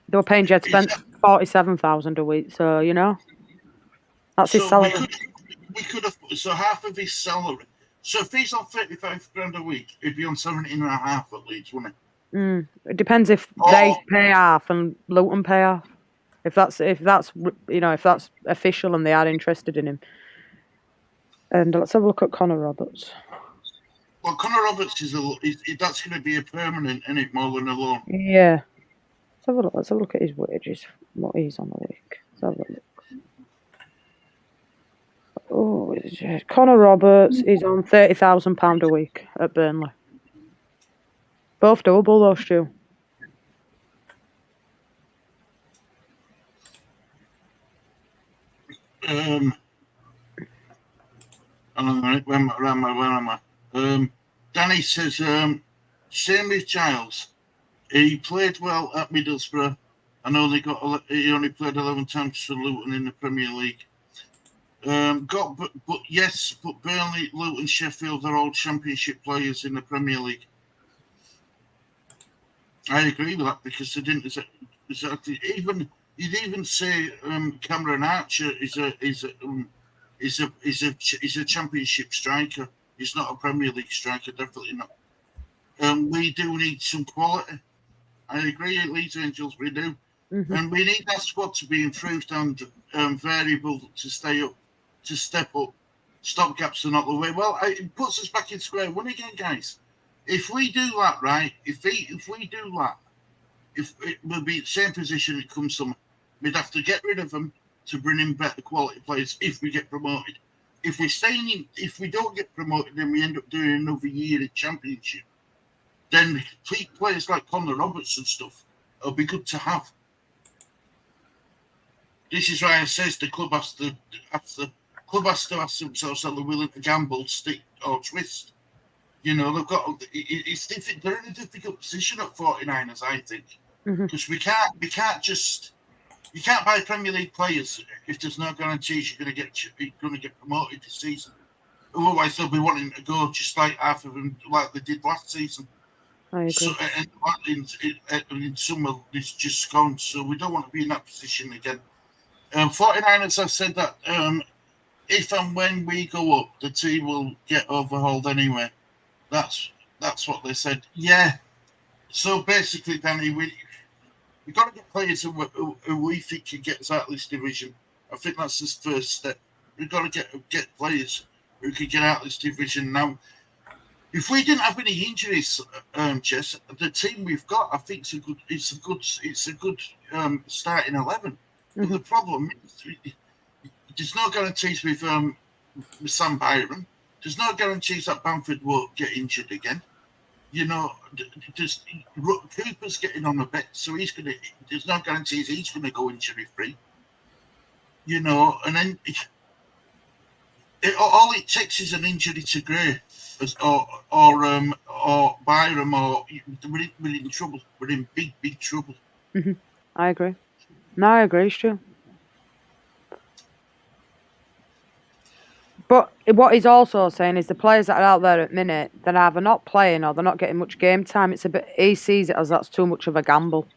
A: They were paying Jed Spence $47,000 a week, so you know. That's his
B: So
A: salary.
B: we could have so half of his salary. So if he's on 35 grand a week, he'd be on 17.5 at Leeds, wouldn't
A: It depends if they pay half and Luton pay half. If that's official and they are interested in him. And let's have a look at Connor Roberts.
B: Well, Connor Roberts that's going to be a permanent, isn't it, more than a loan?
A: Yeah. Let's have a look at his wages. What he's on a week. Let's have a look. Oh, Connor Roberts is on £30,000 a week at Burnley. Both doable, though, Stu.
B: Where am I? Danny says, same with Giles. He played well at Middlesbrough and he only played 11 times for Luton in the Premier League. But Burnley, Luton, Sheffield are all Championship players in the Premier League. I agree with that because they didn't exactly you'd even say Cameron Archer is a Championship striker. He's not a Premier League striker, definitely not. We do need some quality. I agree at Leeds Angels, we do.
A: Mm-hmm.
B: And we need that squad to be improved and variable to step up. Stopgaps are not the way. Well, it puts us back in square one again, guys. If we do that, right, if we do that, if it will be the same position it comes summer, we'd have to get rid of them to bring in better quality players if we get promoted. If we don't get promoted, then we end up doing another year in Championship. Then players like Connor Roberts and stuff will be good to have. This is why I says the club has to ask themselves are they willing to gamble, stick or twist. You know, they're in a difficult position at 49ers, I think, because you can't buy Premier League players if there's no guarantees you're going to get promoted this season. Otherwise, they'll be wanting to go just like half of them, like they did last season.
A: I agree.
B: So, in summer, it's just gone. So we don't want to be in that position again. 49ers have said that if and when we go up, the team will get overhauled anyway. That's what they said. Yeah. So basically, Danny, we've got to get players who we think can get us out of this division. I think that's the first step. We've got to get players who can get out of this division now. If we didn't have any injuries, Jess, the team we've got, I think it's a good starting 11. But the problem is, there's no guarantees with Sam Byram. There's no guarantees that Bamford won't get injured again. You know, Cooper's getting on a bet, so there's no guarantees he's gonna go injury free. You know, and then all it takes is an injury to Gray, or Byram, or we're in trouble. We're in big trouble.
A: Mm-hmm. I agree. No, I agree, Stu. But what he's also saying is the players that are out there at the minute, they're either not playing or they're not getting much game time. He sees it as that's too much of a gamble.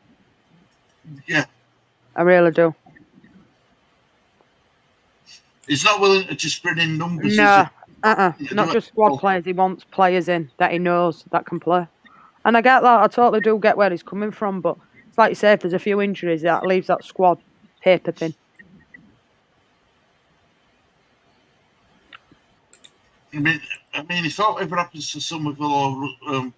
B: Yeah.
A: I really do.
B: He's not willing to just bring in numbers.
A: No, not just squad players. He wants players in that he knows that can play. And I get that. I totally do get where he's coming from. But it's like you say, if there's a few injuries, that leaves that squad paper thin.
B: I mean, if that ever happens to Somerville or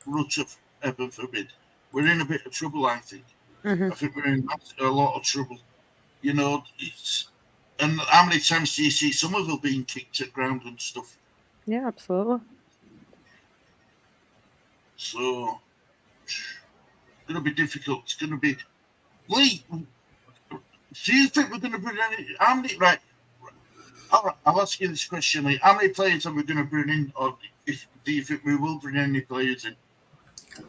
B: Rutter, heaven forbid, we're in a bit of trouble, I think. I think we're in a lot of trouble. You know, and how many times do you see Somerville being kicked at ground and stuff?
A: Yeah, absolutely.
B: So, it's going to be difficult. It's going to be... Lee, do you think we're going to bring any... How many... Right. I'll ask you this question, Lee. How many players are we going to bring in, or do you think we will bring any players in?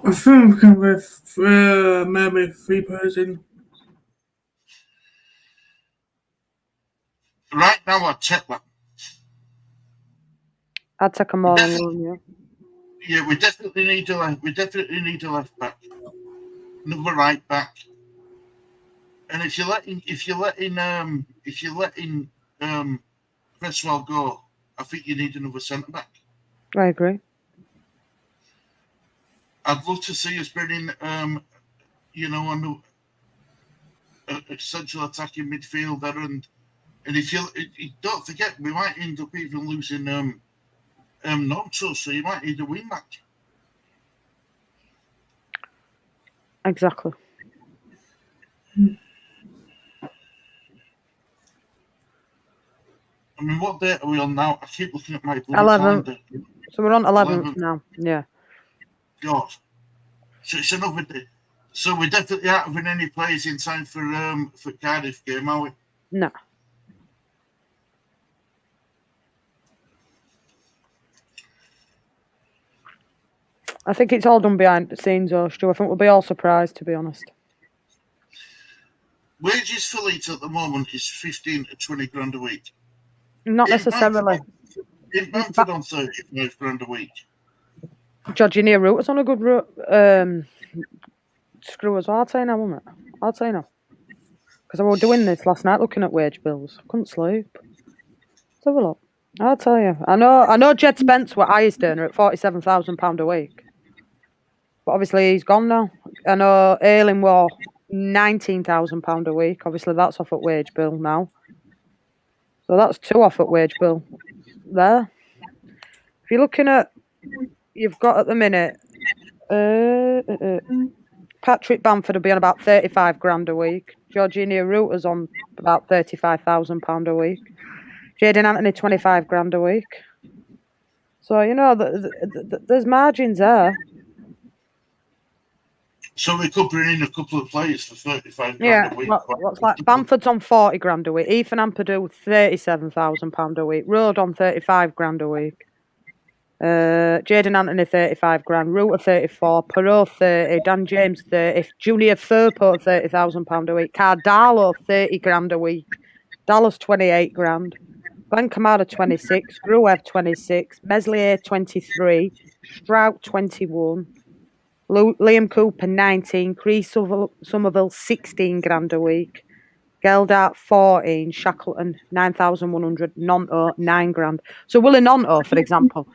C: I think we can with maybe 3 players in.
B: Right now, I'd take that.
A: I'd take a more than one,
B: yeah. We definitely need a left back, another right back, and if you're letting Cresswell go, I think you need another centre back.
A: I agree.
B: I'd love to see us bring in, a central attacking midfielder, and if you don't forget, we might end up even losing Nonto, so you might need a wing back.
A: Exactly.
B: I mean, what date are we on now? I keep looking at my
A: 11th.
B: calendar.
A: So we're on 11th now. Yeah.
B: God. So it's another day. So we're definitely out of any players in time for Cardiff game, are we?
A: No. I think it's all done behind the scenes, though, Stu. I think we'll be all surprised, to be honest.
B: Wages for Leeds at the moment is 15 to 20 grand a week.
A: Not necessarily.
B: In Bamford on 35 grand a week.
A: Jorginho Rutta's on a good screw as well. I'll tell you now, won't it? I'll tell you now. Because I was doing this last night, looking at wage bills. I couldn't sleep. Let's have a look. I'll tell you. I know Jed Spence were highest earner at £47,000 a week. But obviously he's gone now. I know Ayling were £19,000 a week. Obviously that's off at wage bill now. So that's 2 off at wage bill there. If you're looking at, you've got at the minute, Patrick Bamford will be on about 35 grand a week. Jorginho Rutta's on about £35,000 a week. Jaden Anthony 25 grand a week. So there's margins there.
B: So we could bring in a couple of players for 35 grand
A: Yeah,
B: a week.
A: what's like Bamford's on 40 grand a week. Ethan Ampadu £37,000 a week. Road on 35 grand a week. Jaden Anthony 35 grand. Rutter 34. Perot 30. Dan James 30. Junior Firpo £30,000 a week. Cardalo 30 grand a week. Dallas 28 grand. Glenn Kamada 26. Gruev 26. Meslier 23. Strout 21. Liam Cooper 19, Chris Somerville 16 grand a week, Geldart 14, Shackleton 9,100, Nonto 9 grand. So Willie Nonto, for example,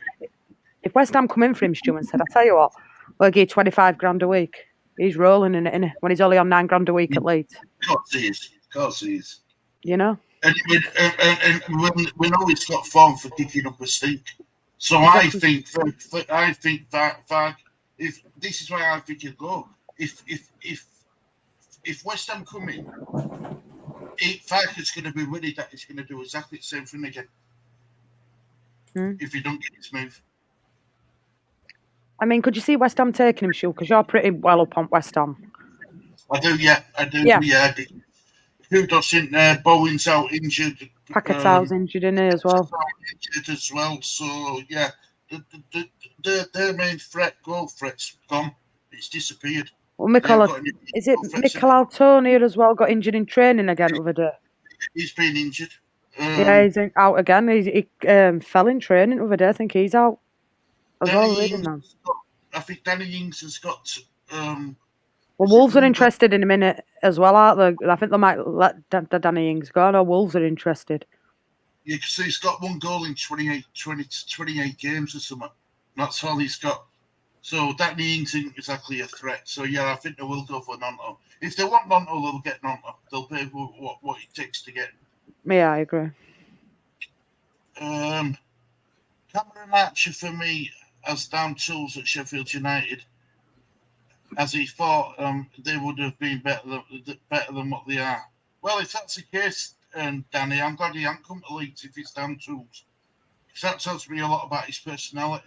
A: if West Ham come in for him, Stu, and said, "I tell you what, we'll give you 25 grand a week," he's rolling in it, innit? When he's only on 9 grand a week at Leeds.
B: Of course he is.
A: You know.
B: And we know he's got form for kicking up a stink. So exactly. I think that. If this is where I think he'll go. If West Ham come in, Farke's going to be ready that he's going to do exactly the same thing again. If you don't get his move.
A: I mean, could you see West Ham taking him, Stu? Because you're pretty well up on West Ham.
B: I do, yeah. Who doesn't? Bowen's out injured.
A: Paquetau's injured in here as well.
B: So yeah. Their main goal threat's gone. It's disappeared.
A: Well, Mikel Altonia as well got injured in training again the other day.
B: He's been injured.
A: He's out again. He fell in training the other day. I think he's out as well.
B: I think Danny Ings has got.
A: Well, Wolves are interested in a minute as well, aren't they? I think they might let Danny Ings go. I know Wolves are interested.
B: Yeah, because he's got 1 goal in 28 games or something. That's all he's got. So Danny Ings isn't exactly a threat. So yeah, I think they will go for Nonto. If they want Nonto, they'll get Nonto. They'll pay what it takes to get.
A: Yeah, I agree.
B: Cameron Archer for me has down tools at Sheffield United. As he thought they would have been better than what they are. Well, if that's the case, Danny, I'm glad he hasn't come to Leeds if he's down tools. Because that tells me a lot about his personality.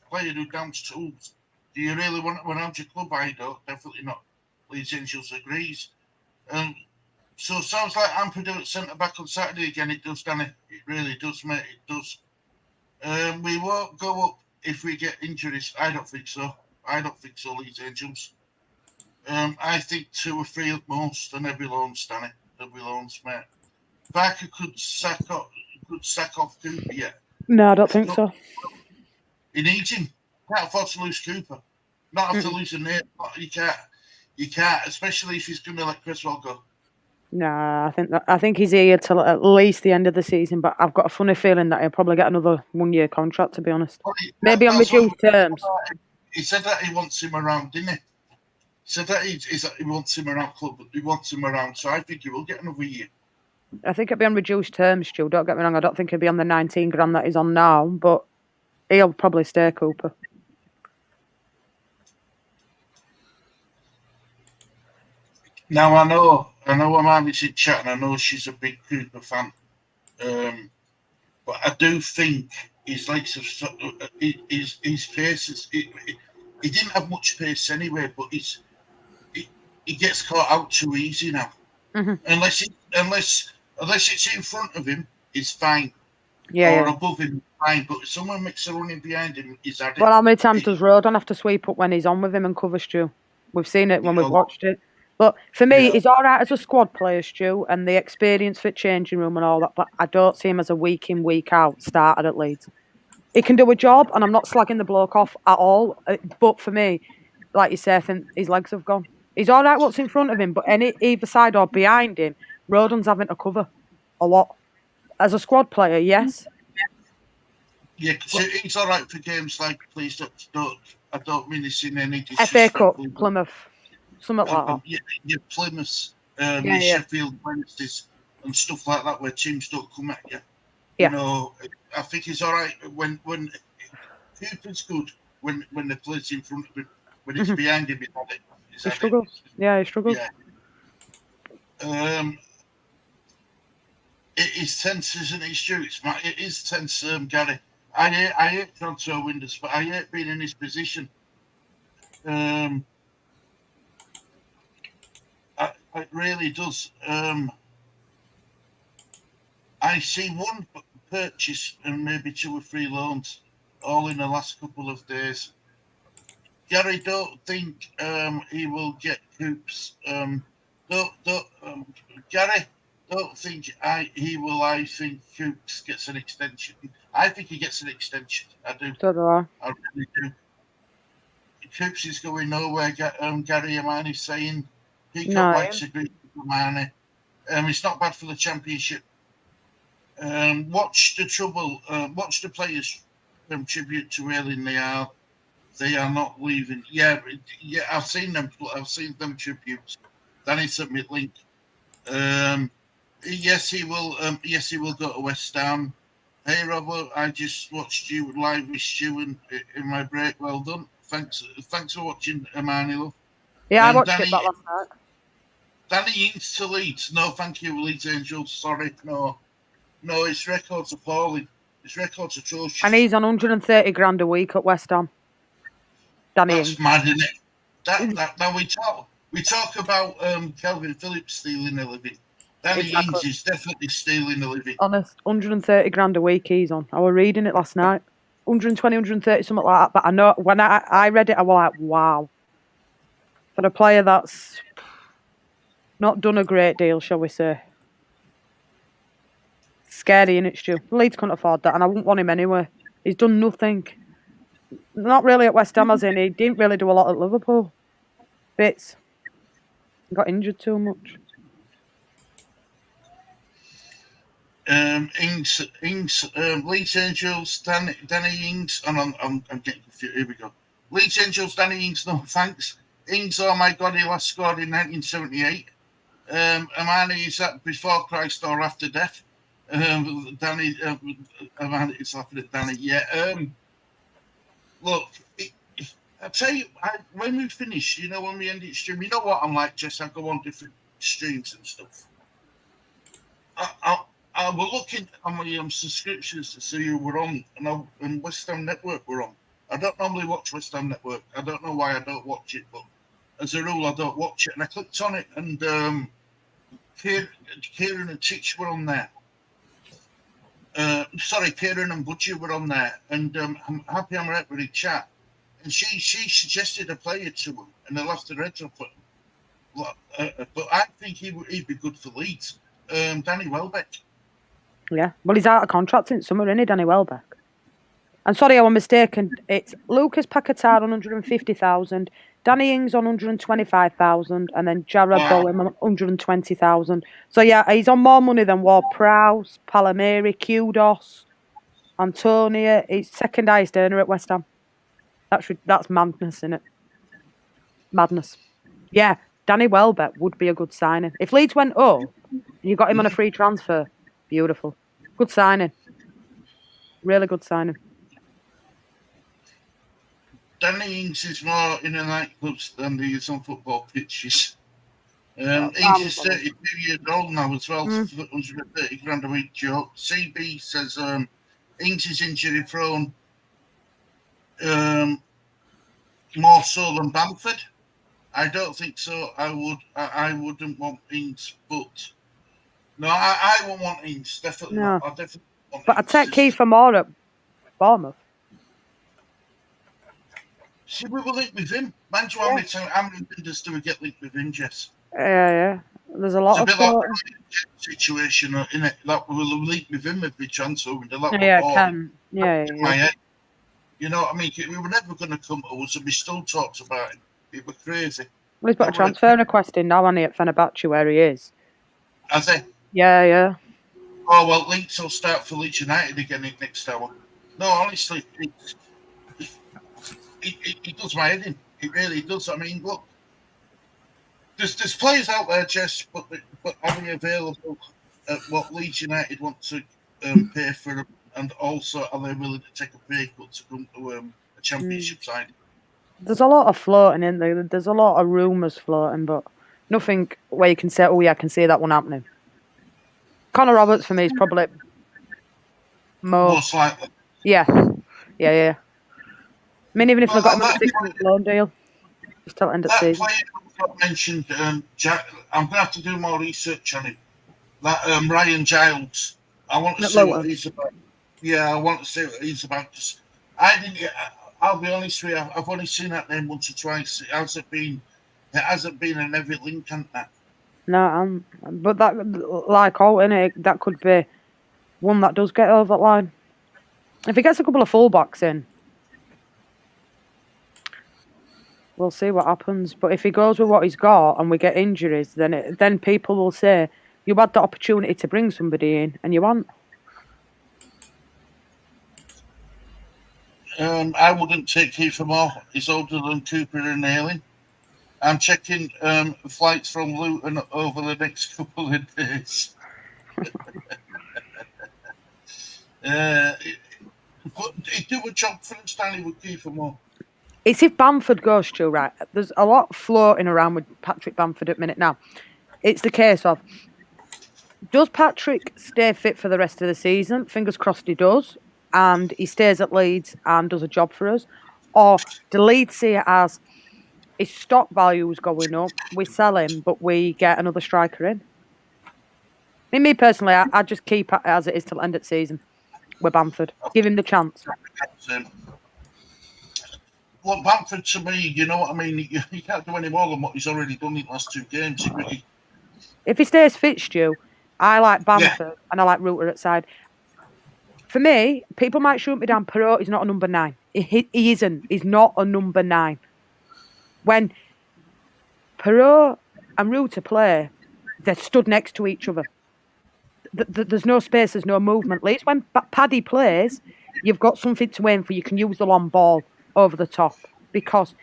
B: Player who downs tools. Do you really want to run your club? I don't. Definitely not. Leeds Angels agrees. So it sounds like Ampadu at centre back on Saturday again. It does, Danny. It really does, mate. It does. We won't go up if we get injuries. I don't think so. Leeds Angels. I think 2 or 3 at most, and they'll be loans, Danny. They'll be loans, mate. Barker could sack off Cooper yet.
A: No, I don't think so.
B: He needs him. Can't afford to lose Cooper. Not have to lose a name. You can't, especially if he's going to let Cresswell go.
A: Nah, I think he's here till at least the end of the season, but I've got a funny feeling that he'll probably get another 1 year contract, to be honest. Maybe on
B: That's what
A: reduced terms.
B: he said that he wants him around, didn't he? He said that he wants him around club, but he wants him around, so I think he will get another year.
A: I think it'll be on reduced terms, Stu. Don't get me wrong, I don't think he'll be on the 19 grand that he's on now, but he'll probably stay, Cooper.
B: Now I know Amali's in chat, and I know she's a big Cooper fan. But I do think his legs have his pace is he didn't have much pace anyway, but he gets caught out too easy now.
A: Mm-hmm.
B: Unless it's in front of him, it's fine.
A: Yeah,
B: or
A: yeah.
B: above him, fine. But if someone makes a running behind him, he's had it.
A: Well, how many times does Rodon have to sweep up when he's on with him and cover Stu? We've seen it when we've watched it. But for me, he's all right as a squad player, Stu, and the experience for changing room and all that. But I don't see him as a week in, week out starter at Leeds. He can do a job, and I'm not slagging the bloke off at all. But for me, like you say, I think his legs have gone. He's all right what's in front of him, but either side or behind him, Rodon's having to cover a lot. As a squad player, yes.
B: Yeah, because he's all right for games like, please I don't mean this in any
A: FA Cup, Plymouth, something like that.
B: Yeah, Plymouth, Sheffield Wednesdays and stuff like that, where teams don't come at you.
A: Yeah.
B: You know, I think he's all right when Cooper's good when the play's in front of him. When it's behind him,
A: He struggles. Yeah, he struggles.
B: Yeah. It is tense, isn't it, Stu? It is tense, Gary. I hate transfer windows, but I hate being in his position. It really does. I see one purchase and maybe 2 or 3 loans, all in the last couple of days. Gary, don't think he will get Coops. Gary, don't think he will. I think Coops gets an extension. I think he gets an extension. I do.
A: So do I.
B: I really do. Coops is going nowhere. Gary Amani's saying he got likes agree with Amani. It's not bad for the championship. Watch the trouble. Watch the players tribute to Ailing. They are not leaving. Yeah. I've seen them. I've seen them tributes. Danny sent me a link. Yes, he will. Yes, he will go to West Ham. Hey, Robert, I just watched you live with Stu in my break. Well done. Thanks for watching, Amani, love.
A: Yeah, I watched it back last night.
B: Danny Ings to Leeds. No, thank you, Leeds Angels. Sorry, no, his record's appalling. His record's atrocious.
A: And he's on 130 grand a week at West Ham. Danny Ings.
B: That's mad, isn't it? Now we talk about Calvin Phillips stealing a living. Danny Ings is definitely stealing a living.
A: Honest, 130 grand a week he's on. I was reading it last night. 120, 130, something like that. But I know when I read it, I was like, wow. For a player that's not done a great deal, shall we say. Scary, innit, Stu? Leeds couldn't afford that, and I wouldn't want him anyway. He's done nothing. Not really at West Ham, as in. He didn't really do a lot at Liverpool. Bits. He got injured too much.
B: Ings, Leeds Angels, Danny Ings, and I'm getting confused. Here we go. Leeds Angels, Danny Ings, no thanks. Ings, oh my God, he last scored in 1978. Amani, is that before Christ or after death? Danny, Amani is laughing at Danny. Yeah. Look, I'll tell you, when we finish, when we end it stream, you know what I'm like, Jess? I go on different streams and stuff. I was looking on my subscriptions to see who were on, and West Ham Network were on. I don't normally watch West Ham Network. I don't know why I don't watch it, but as a rule, I don't watch it. And I clicked on it, and Kieran and Titch were on there. Kieran and Budgie were on there, and I'm happy I'm right with the chat. And she suggested a player to him, and they left the Reds up. But I think he'd be good for Leeds. Danny Welbeck.
A: Yeah, well, he's out of contract since summer, isn't he, Danny Welbeck? And sorry, I was mistaken. It's Lucas Paquetá on 150,000, Danny Ings on 125,000, and then Jarrod Bowen on 120,000. So yeah, he's on more money than Ward-Prowse, Palmieri, Kudos, Antonio. He's second highest earner at West Ham. That's madness, isn't it? Madness. Yeah, Danny Welbeck would be a good signing. If Leeds went up and you got him on a free transfer, beautiful. Good signing. Really good signing.
B: Danny Ings is more in a nightclubs than he is on football pitches. Ings is 32 years old now as well, 130 grand a week joke. CB says Ings is injury prone more so than Bamford. I don't think so. I wouldn't want Ings, but no, I won't want Ings. Definitely not. I definitely want
A: but
B: Ings.
A: I'd take Kiefer Moore at Bournemouth.
B: See, we were linked with him. Mind you, how many windows do we get linked with him, Jess?
A: Yeah. There's a lot
B: it's
A: of
B: a bit like a situation, in it. Like we will link with him every transfer window. Like
A: yeah.
B: My head. You know what I mean? We were never going to come to us, and we still talked about him. It was crazy.
A: Well, he's got a transfer request in now, hasn't he, at Fenerbahce, where he is?
B: Has he?
A: Yeah.
B: Oh, well, Leeds will start for Leeds United again next hour. No, honestly, it does my head in. It really does. I mean, look, there's players out there, Jess, but are they available at what Leeds United want to pay for them? And also, are they willing to take a pay cut to come to a championship side?
A: There's a lot of floating in there. There's a lot of rumours floating, but nothing where you can say, oh, yeah, I can see that one happening. Connor Roberts, for me, is probably
B: most likely.
A: Yeah. I mean, even if they got him on a 6-month loan deal, just till the end of the season.
B: Player mentioned, I'm going to have to do more research on it. That Ryan Giles. I want to see what he's about. Yeah, I want to see what he's about. I'll be honest with you. I've only seen that name once or twice. It hasn't been an every link on that.
A: No, but that, like all in it, that could be one that does get over that line. If he gets a couple of fullbacks in, we'll see what happens. But if he goes with what he's got and we get injuries, then people will say you had the opportunity to bring somebody in and you want.
B: I wouldn't take Kiefer Moore. He's older than Cooper and Ayling. I'm checking flights from Luton over the next couple of days. He do a job for him, Stanley, with Kiefer Moore.
A: It's if Bamford goes to, right? There's a lot floating around with Patrick Bamford at the minute now. It's the case of, does Patrick stay fit for the rest of the season? Fingers crossed he does. And he stays at Leeds and does a job for us. Or do Leeds see it as his stock value is going up, we sell him, but we get another striker in? I mean, me personally, I'd just keep it as it is till the end of the season with Bamford. Give him the chance.
B: Well, Bamford, to me, you know what I mean? He can't do any more than what he's already done in the last 2 games.
A: If he stays fit, Stu, I like Bamford and I like Rutter at side. For me, people might shoot me down. Perrault is not a number 9. He isn't. He's not a number 9. When Perrault and Rutter play, they're stood next to each other. There's no space, there's no movement. At least when Paddy plays, you've got something to aim for. You can use the long ball over the top because,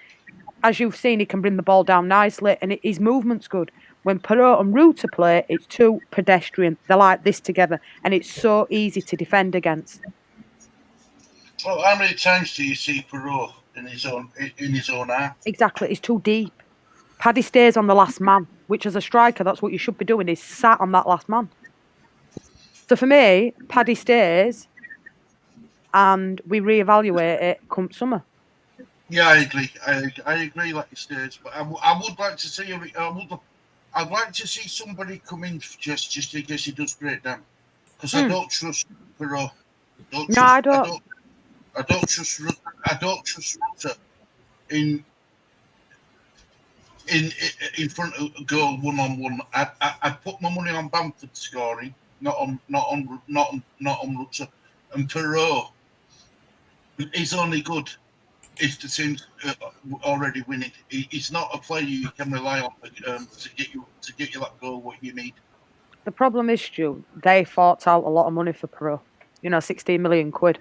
A: as you've seen, he can bring the ball down nicely and his movement's good. When Perrault and Rutter play, it's too pedestrian. They're like this together, and it's so easy to defend against.
B: Well, how many times do you see Perrault in his own half?
A: Exactly, it's too deep. Paddy stays on the last man, which as a striker, that's what you should be doing, is sat on that last man. So for me, Paddy stays, and we reevaluate it come summer.
B: Yeah, I agree. I agree like he stays, but I would like to see I'd like to see somebody come in just in case he does break down, because I don't trust Perrault. I don't trust Rutter in front of goal 1-on-1. I put my money on Bamford scoring, not on Rutter and Perrault. He's only good if the team's already winning. He's not a player you can rely on to get you that goal what you need.
A: The problem is, Stu, they forked out a lot of money for Pro. 16 million quid.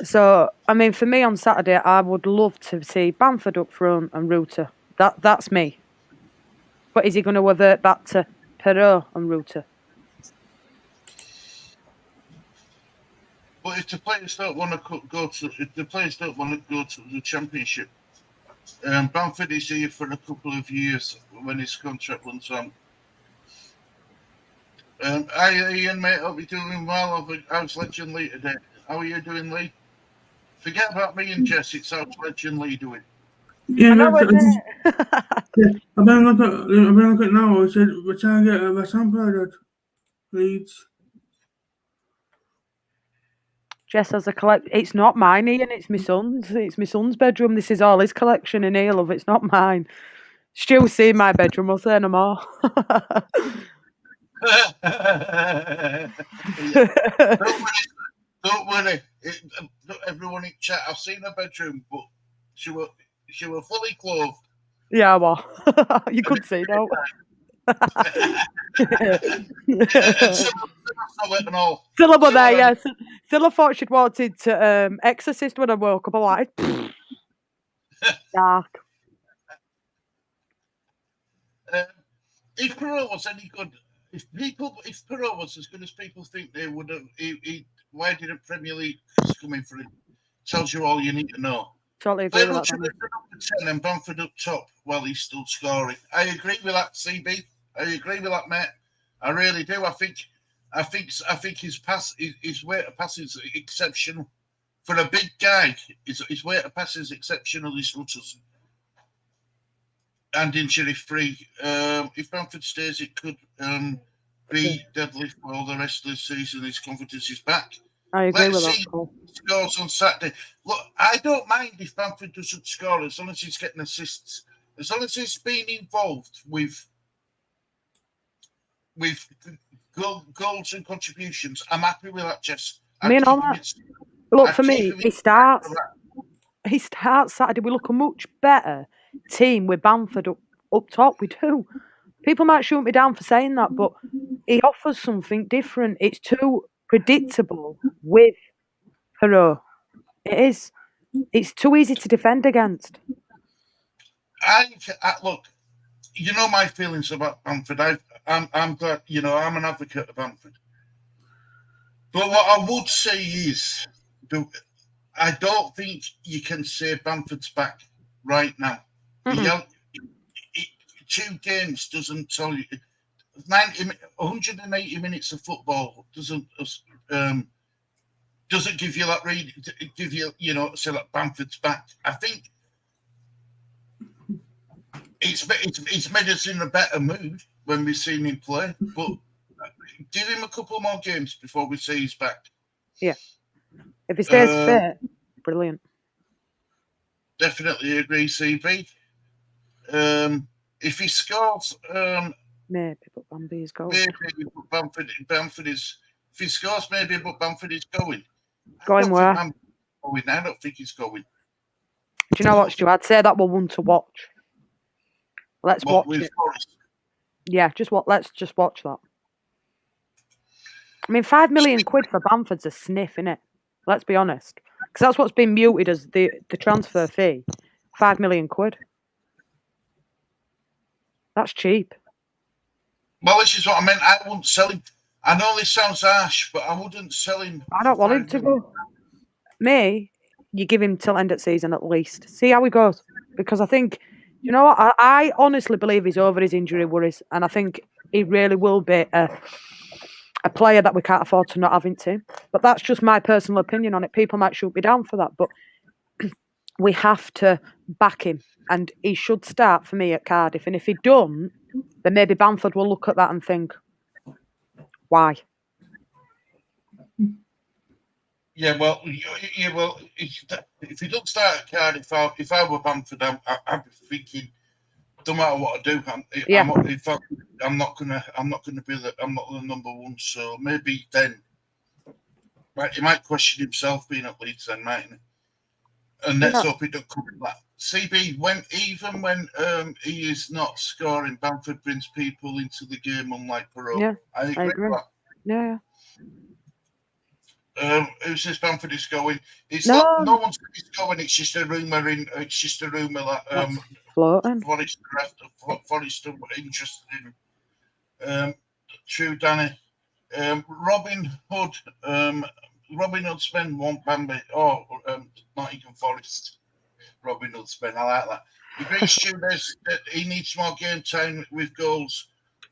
A: So, I mean, for me on Saturday, I would love to see Bamford up front and Ruta. That's me. But is he going to avert back to Perot and Ruta?
B: But if the players don't want to go to the Championship, Bamford is here for a couple of years when his contract runs on. Hi Ian, mate. Hope you're doing well. How's Legend Lee today? How are you doing, Lee? Forget about me and Jess. It's how's Legend Lee doing?
C: Yeah,
A: I know
C: that's,
A: it.
C: I've been looking now. I said we're trying to get a West Ham player, Leeds.
A: Jess has a collect. It's not mine, Ian. It's my son's. It's my son's bedroom. This is all his collection in here, love. It's not mine. Stu's seen my bedroom. I'll say no more.
B: Don't worry. Everyone in chat, I've seen her bedroom, but she were fully clothed.
A: Yeah, well, you could see, don't Syllable there, yeah. Sylla thought she'd walked into Exorcist when I woke up. I'm like, dark.
B: If Perot was any good, if Perot was as good as people think they would have, why didn't Premier League coming for him? Tells you all you need to know.
A: Totally agree with that.
B: Number 10 and Bamford up top while he's still scoring. I agree with that, CB. I agree with that, mate. I really do. I think his pass, his weight of pass is exceptional for a big guy. His weight of pass is exceptional. This Richardson and injury free. If Bamford stays, it could be deadly for all the rest of the season. His confidence is back.
A: I agree with
B: that. Cool. Scores on Saturday. Look, I don't mind if Bamford doesn't score as long as he's getting assists. As long as he's being involved with goals and contributions, I'm happy with that, Jess.
A: Look, for me, he starts Saturday. We look a much better team with Bamford up top. We do. People might shoot me down for saying that, but he offers something different. It's too predictable with Perot. It is. It's too easy to defend against.
B: Look, you know my feelings about Bamford. I'm glad, I'm an advocate of Bamford. But what I would say is, I don't think you can say Bamford's back right now. 2 games doesn't tell you. 180 minutes of football doesn't give you that read. Give you, say that Bamford's back. I think it's made us in a better mood when we've seen him play. But give him a couple more games before we say he's back.
A: Yeah, if he stays fit, brilliant.
B: Definitely agree, CB. If he scores,
A: maybe, but Bambi is going.
B: Maybe, but Bamford is. If he scores, maybe, but Bamford is going.
A: Going where?
B: I don't think he's going.
A: Do you know what, Stu? I'd say that we're one to watch. Let's watch it.
B: Forest?
A: Yeah, let's just watch that. I mean, 5 million quid for Bamford's a sniff, innit? Let's be honest, because that's what's been muted as the transfer fee. 5 million quid. That's cheap.
B: Well, this is what I meant. I wouldn't sell him. I know this sounds harsh, but I wouldn't sell him.
A: I don't want him to go. Me, you give him till end of season at least. See how he goes. Because I think, you know what? I honestly believe he's over his injury worries, and I think he really will be a player that we can't afford to not have in team. But that's just my personal opinion on it. People might shoot me down for that, but we have to back him, and he should start for me at Cardiff. And if he don't, then maybe Bamford will look at that and think, why?
B: Yeah, well, if he don't start at Cardiff, if I were Bamford, I'd be thinking, no matter what I do, I'm not the number one. So maybe then he might question himself being at Leeds then, mightn't he? And let's hope it don't come in that. CB, when he is not scoring, Bamford brings people into the game, unlike Perot.
A: Yeah,
B: I agree with that.
A: Yeah.
B: Who says Bamford is going? It's
A: No.
B: not. No one says he's going. It's just a rumor. It's just a rumor that
A: floating.
B: Forest are interested in. True, Danny. Robin Hood. Robin Hood spend want Bambi. Oh, Nottingham Forest. Robin Hood spend. I like that. Agrees, Stu, that he needs more game time with goals.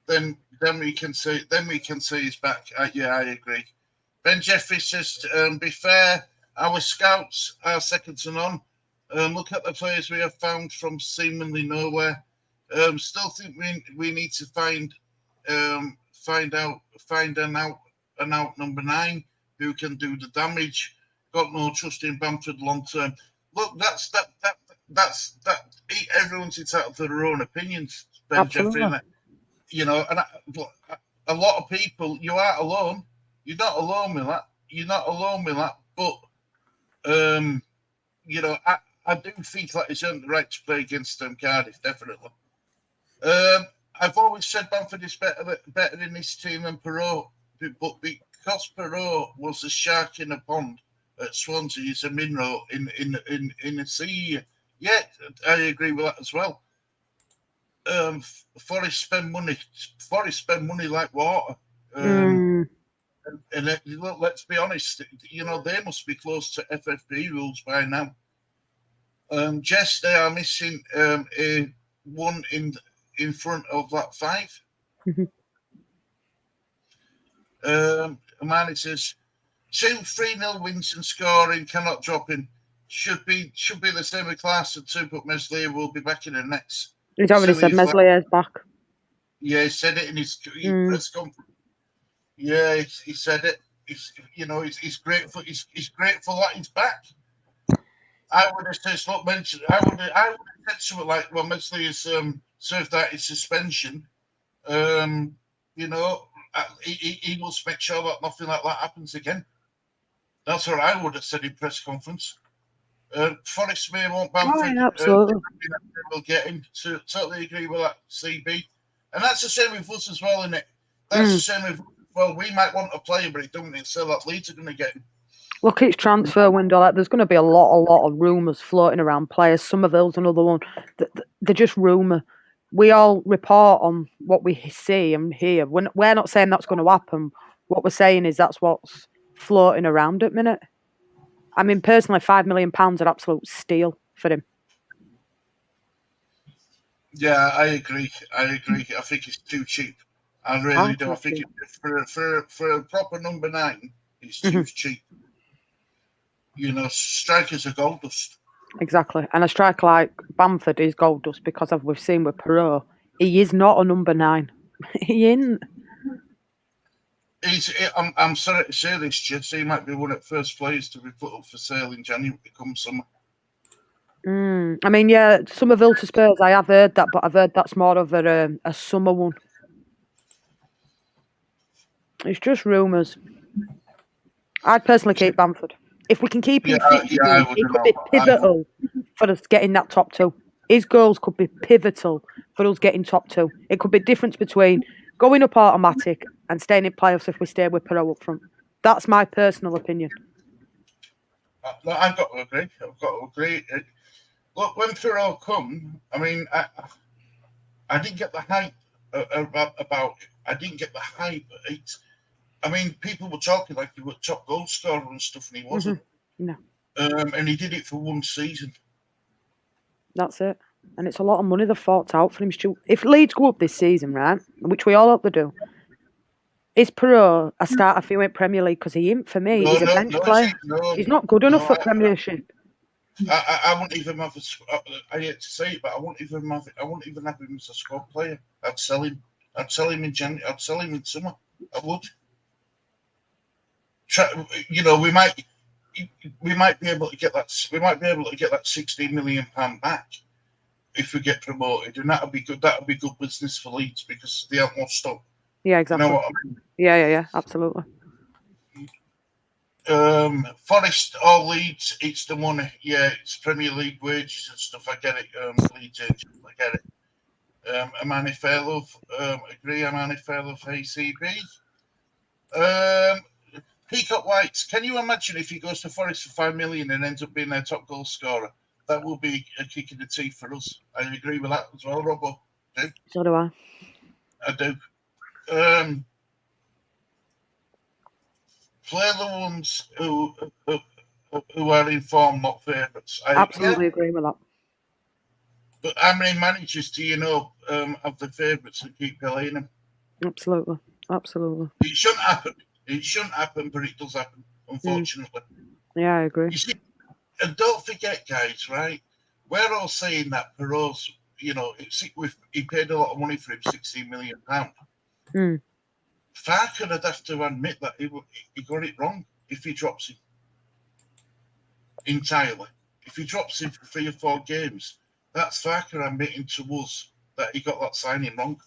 B: Then we can see. He's back. Yeah, I agree. Ben Jeffrey says, be fair, our scouts are second to none. Look at the players we have found from seemingly nowhere. Still think we need to find an out number 9 who can do the damage. Got no trust in Bamford long term. Look, that's everyone's entitled to their own opinions, Ben
A: Absolutely.
B: Jeffrey. You know, and a lot of people, you aren't alone. You're not alone with that. But, you know, I do think that he's earned the right to play against Cardiff, definitely. I've always said Bamford is better in this team than Perot, but because Perot was a shark in a pond at Swansea, he's a minnow in a sea. Yeah, I agree with that as well. Forest spend money like water. And look, let's be honest, you know, they must be close to FFP rules by now. Jess, they are missing a one in front of that 5. Amani says 2-3-0 wins and scoring, cannot drop in. Should be the same with Class and 2, but Meslier will be back in the next.
A: He's already said Meslier is back.
B: Yeah, he said it in his press conference. Yeah, he said it. He's grateful. He's grateful that he's back. I would have said, look, I would have said something like, well, Meslier has served out his suspension. You know, he will make sure that nothing like that happens again. That's what I would have said in press conference. Forest may want Bamford.
A: Absolutely.
B: We'll get him to totally agree with that, CB. And that's the same with us as well, isn't it? That's the same with, well, we might want a player, but it don't mean so that Leeds are going to get him.
A: Look, it's transfer window. Like, there's going to be a lot of rumours floating around players. Somerville's another one. They're just rumour. We all report on what we see and hear. We're not saying that's going to happen. What we're saying is that's what's floating around at the minute. I mean, personally, £5 million are absolute steal for him.
B: Yeah, I agree. I think it's too cheap. I really do. I think for a proper number 9, it's too cheap. You know, strikers are gold dust.
A: Exactly. And a striker like Bamford is gold dust because of we've seen with Perot. He is not a number 9. He isn't.
B: I'm sorry to say this, Jess. He might be one of the first players to be put up for sale in January come summer.
A: I mean, yeah, Somerville to Spurs, I have heard that, but I've heard that's more of a summer one. It's just rumours. I'd personally keep Bamford. If we can keep him fit, he could be pivotal for us getting that top 2. His goals could be pivotal for us getting top 2. It could be difference between going up automatic and staying in playoffs if we stay with Perot up front. That's my personal opinion.
B: I've got to agree. Look, when Perot come, I mean, I didn't get the hype about. I didn't get the hype. I mean, people were talking like he was top goal scorer and stuff, and he wasn't.
A: No.
B: And he did it for one season.
A: That's it. And it's a lot of money they've forked out for him. If Leeds go up this season, right, which we all hope they do, is Perot a starter for you in Premier League? Because he ain't for me. He's a bench player. He's not good enough for Premiership.
B: I wouldn't even have I hate to say it, but I wouldn't even have him as a squad player. I'd sell him. I'd sell him in January. I'd sell him in summer. I would. You know, we might be able to get that. We might be able to get that £16 million back if we get promoted, and that'll be good. That'll be good business for Leeds because they haven't lost up.
A: Yeah, exactly.
B: You know what I mean?
A: Yeah, absolutely.
B: Forest or Leeds, it's the money. Yeah, it's Premier League wages and stuff. I get it. Leeds agent, I get it. Amani Fairlove, agree. Amani Fairlove, ACB. Peacock Whites, can you imagine if he goes to Forest for 5 million and ends up being their top goal scorer? That will be a kick in the teeth for us. I agree with that as well, Robbo.
A: So do I.
B: I do. Play the ones who are in form, not favourites.
A: Absolutely agree with that.
B: But how many managers do you know of the favourites and keep playing them?
A: Absolutely. Absolutely.
B: It shouldn't happen. It shouldn't happen, but it does happen, unfortunately.
A: Yeah, I agree.
B: You see, and don't forget, guys, right? We're all saying that Perot's, he paid a lot of money for him, £16 million. Farker would have to admit that he got it wrong if he drops him entirely. If he drops him for 3 or 4 games, that's Farker admitting to us that he got that signing wrong.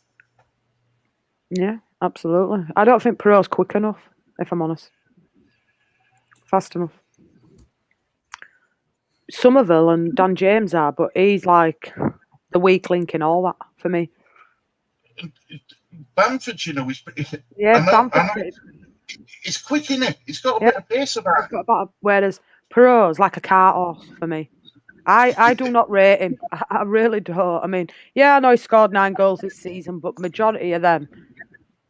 A: Yeah, absolutely. I don't think Perot's quick enough, if I'm honest. Fast enough. Somerville and Dan James are, but he's like the weak link in all that for me.
B: Bamford, you know, he's pretty.
A: Yeah,
B: Bamford. He's quick, isn't he? He's got a bit of pace about him.
A: Whereas Perot's like a cart horse for me. I do not rate him. I really don't. I mean, yeah, I know he scored 9 goals this season, but majority of them,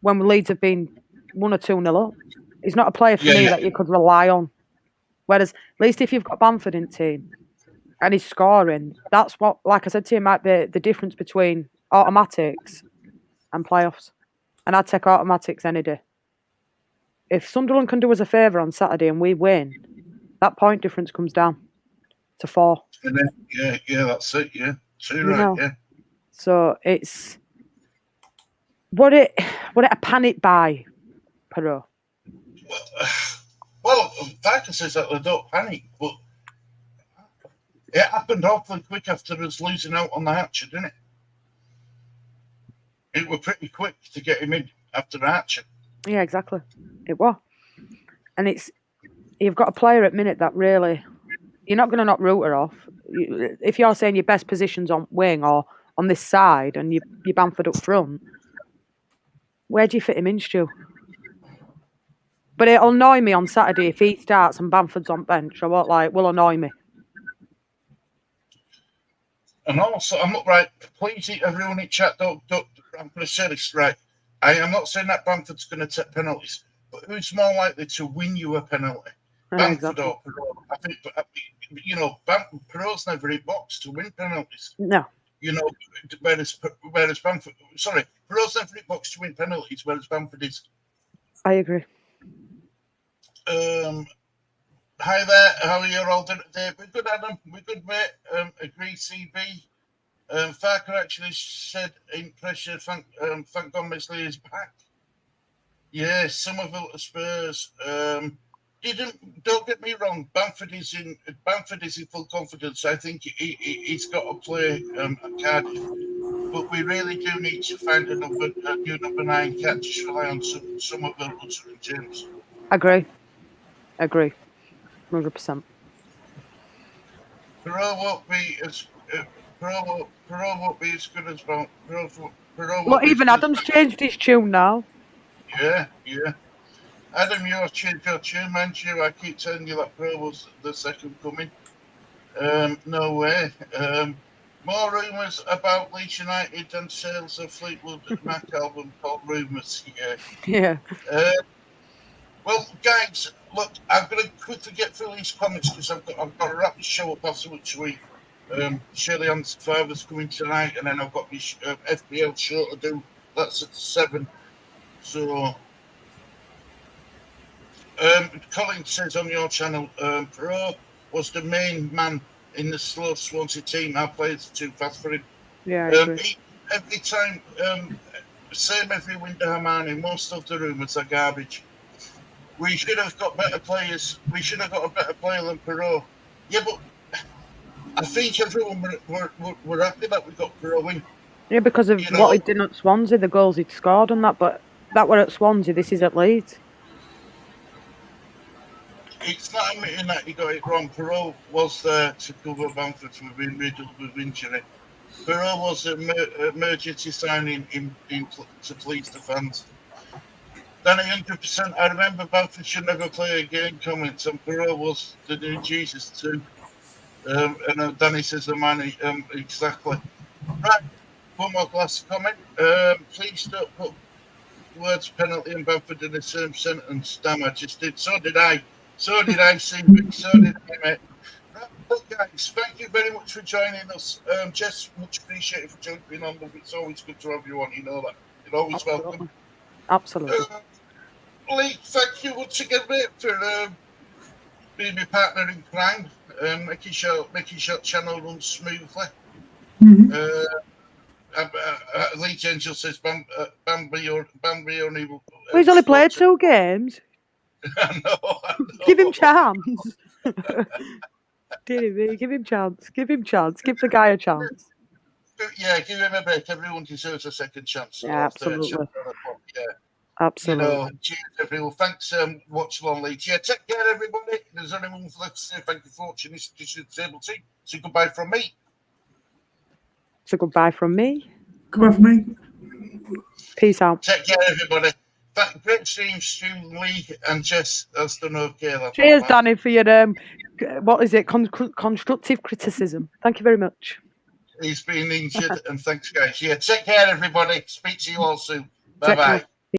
A: when Leeds have been 1 or 2-0 up, he's not a player for me that you could rely on. Whereas, at least if you've got Bamford in team and he's scoring, that's what, like I said to you, might be the difference between automatics and playoffs. And I'd take automatics any day. If Sunderland can do us a favour on Saturday and we win, that point difference comes down to 4.
B: Yeah, that's it. Yeah, 2 right. Yeah.
A: So it's would it a panic buy, Perot?
B: Well, Farker says that they don't panic, but it happened awfully quick after us losing out on the Hatcher, didn't it? It was pretty quick to get him in after the Hatcher.
A: Yeah, exactly. It was, and you've got a player at minute that really. You're not going to knock Reuter off. If you're saying your best position's on wing or on this side and you Bamford up front, where do you fit him in, Stu? But it'll annoy me on Saturday if he starts and Bamford's on bench. I won't will annoy me.
B: And also, I'm not right. Please, everyone in chat, don't. I'm going to say this right. I am not saying that Bamford's going to take penalties, but who's more likely to win you a penalty? Bamford or Perot? I think, Perot's never in box to win penalties.
A: No.
B: Whereas Bamford, Perot's never in box to win penalties, whereas Bamford is.
A: I agree.
B: Hi there, how are you all doing today? We're good, Adam. We're good, mate. Agree, CB. Farker actually said in pressure, thank God Mesley is back. Yeah, Somerville to Spurs. Don't get me wrong. Bamford is in full confidence. I think he's got to play at Cardiff, but we really do need to find a new number 9. Can't just rely on Somerville, Hudson, and James.
A: Agree. 100%.
B: Perot won't be as good as Perot.
A: Well, even Adam's changed his tune now.
B: Yeah. Adam, you have changed your tune, man. I keep telling you that Perot was the second coming. No way. More rumours about Leeds United and sales of Fleetwood Mac album called Rumours.
A: Yeah.
B: Well, guys, look, I'm going to quickly get through these comments because I've got to wrap the show up after which week. Shirley Ann's father's coming tonight, and then I've got my FPL show to do. That's at 7. So, Colin says on your channel, Perot was the main man in the slow Swansea team. Our players are too fast for him.
A: Yeah,
B: every time, same every window, Hamani, most of the rumours are garbage. We should have got better players. We should have got a better player than Perot. Yeah, but I think everyone were happy that we got Perot in.
A: Yeah, because of what he did at Swansea, the goals he'd scored and that. But that were at Swansea, this is at Leeds.
B: it's not admitting that you got it wrong. Perot was there to cover Bamford for being riddled with injury. Perot was an emergency signing to please the fans. Danny, 100%. I remember Bamford should never play a game comments, and Perot was the new Jesus too. And Danny says the man, exactly. Right, one more glass comment. Please don't put words penalty and Bamford in the same sentence. Damn, I just did. So did I. So did I, Steve. So did I, mate. Right, look, guys, thank you very much for joining us. Jess, much appreciated for jumping on. It's always good to have you on. You know that. You're always welcome.
A: Absolutely.
B: Lee, thank you once again, mate, for being my partner in crime, making sure channel runs smoothly. Lee Angel says Bambi only.
A: He's only played 2 games.
B: I know.
A: Give him chance. Dear me, give him chance. Give him chance. Give the guy a chance.
B: Yeah, give him a break. Everyone deserves a second chance.
A: Yeah, absolutely.
B: Yeah.
A: Absolutely.
B: You know, cheers, everyone. Thanks, watching on Leeds. Yeah, take care, everybody. There's only one left to say thank you for watching this edition of the Table Team. So goodbye from me.
A: So goodbye from me.
C: Goodbye from me.
A: Peace out.
B: Take care, everybody. Great stream, Lee and Jess has done okay.
A: Cheers, Danny, for your what is it? Constructive criticism. Thank you very much.
B: He's been injured, and thanks, guys. Yeah, take care, everybody. Speak to you all soon. Bye bye.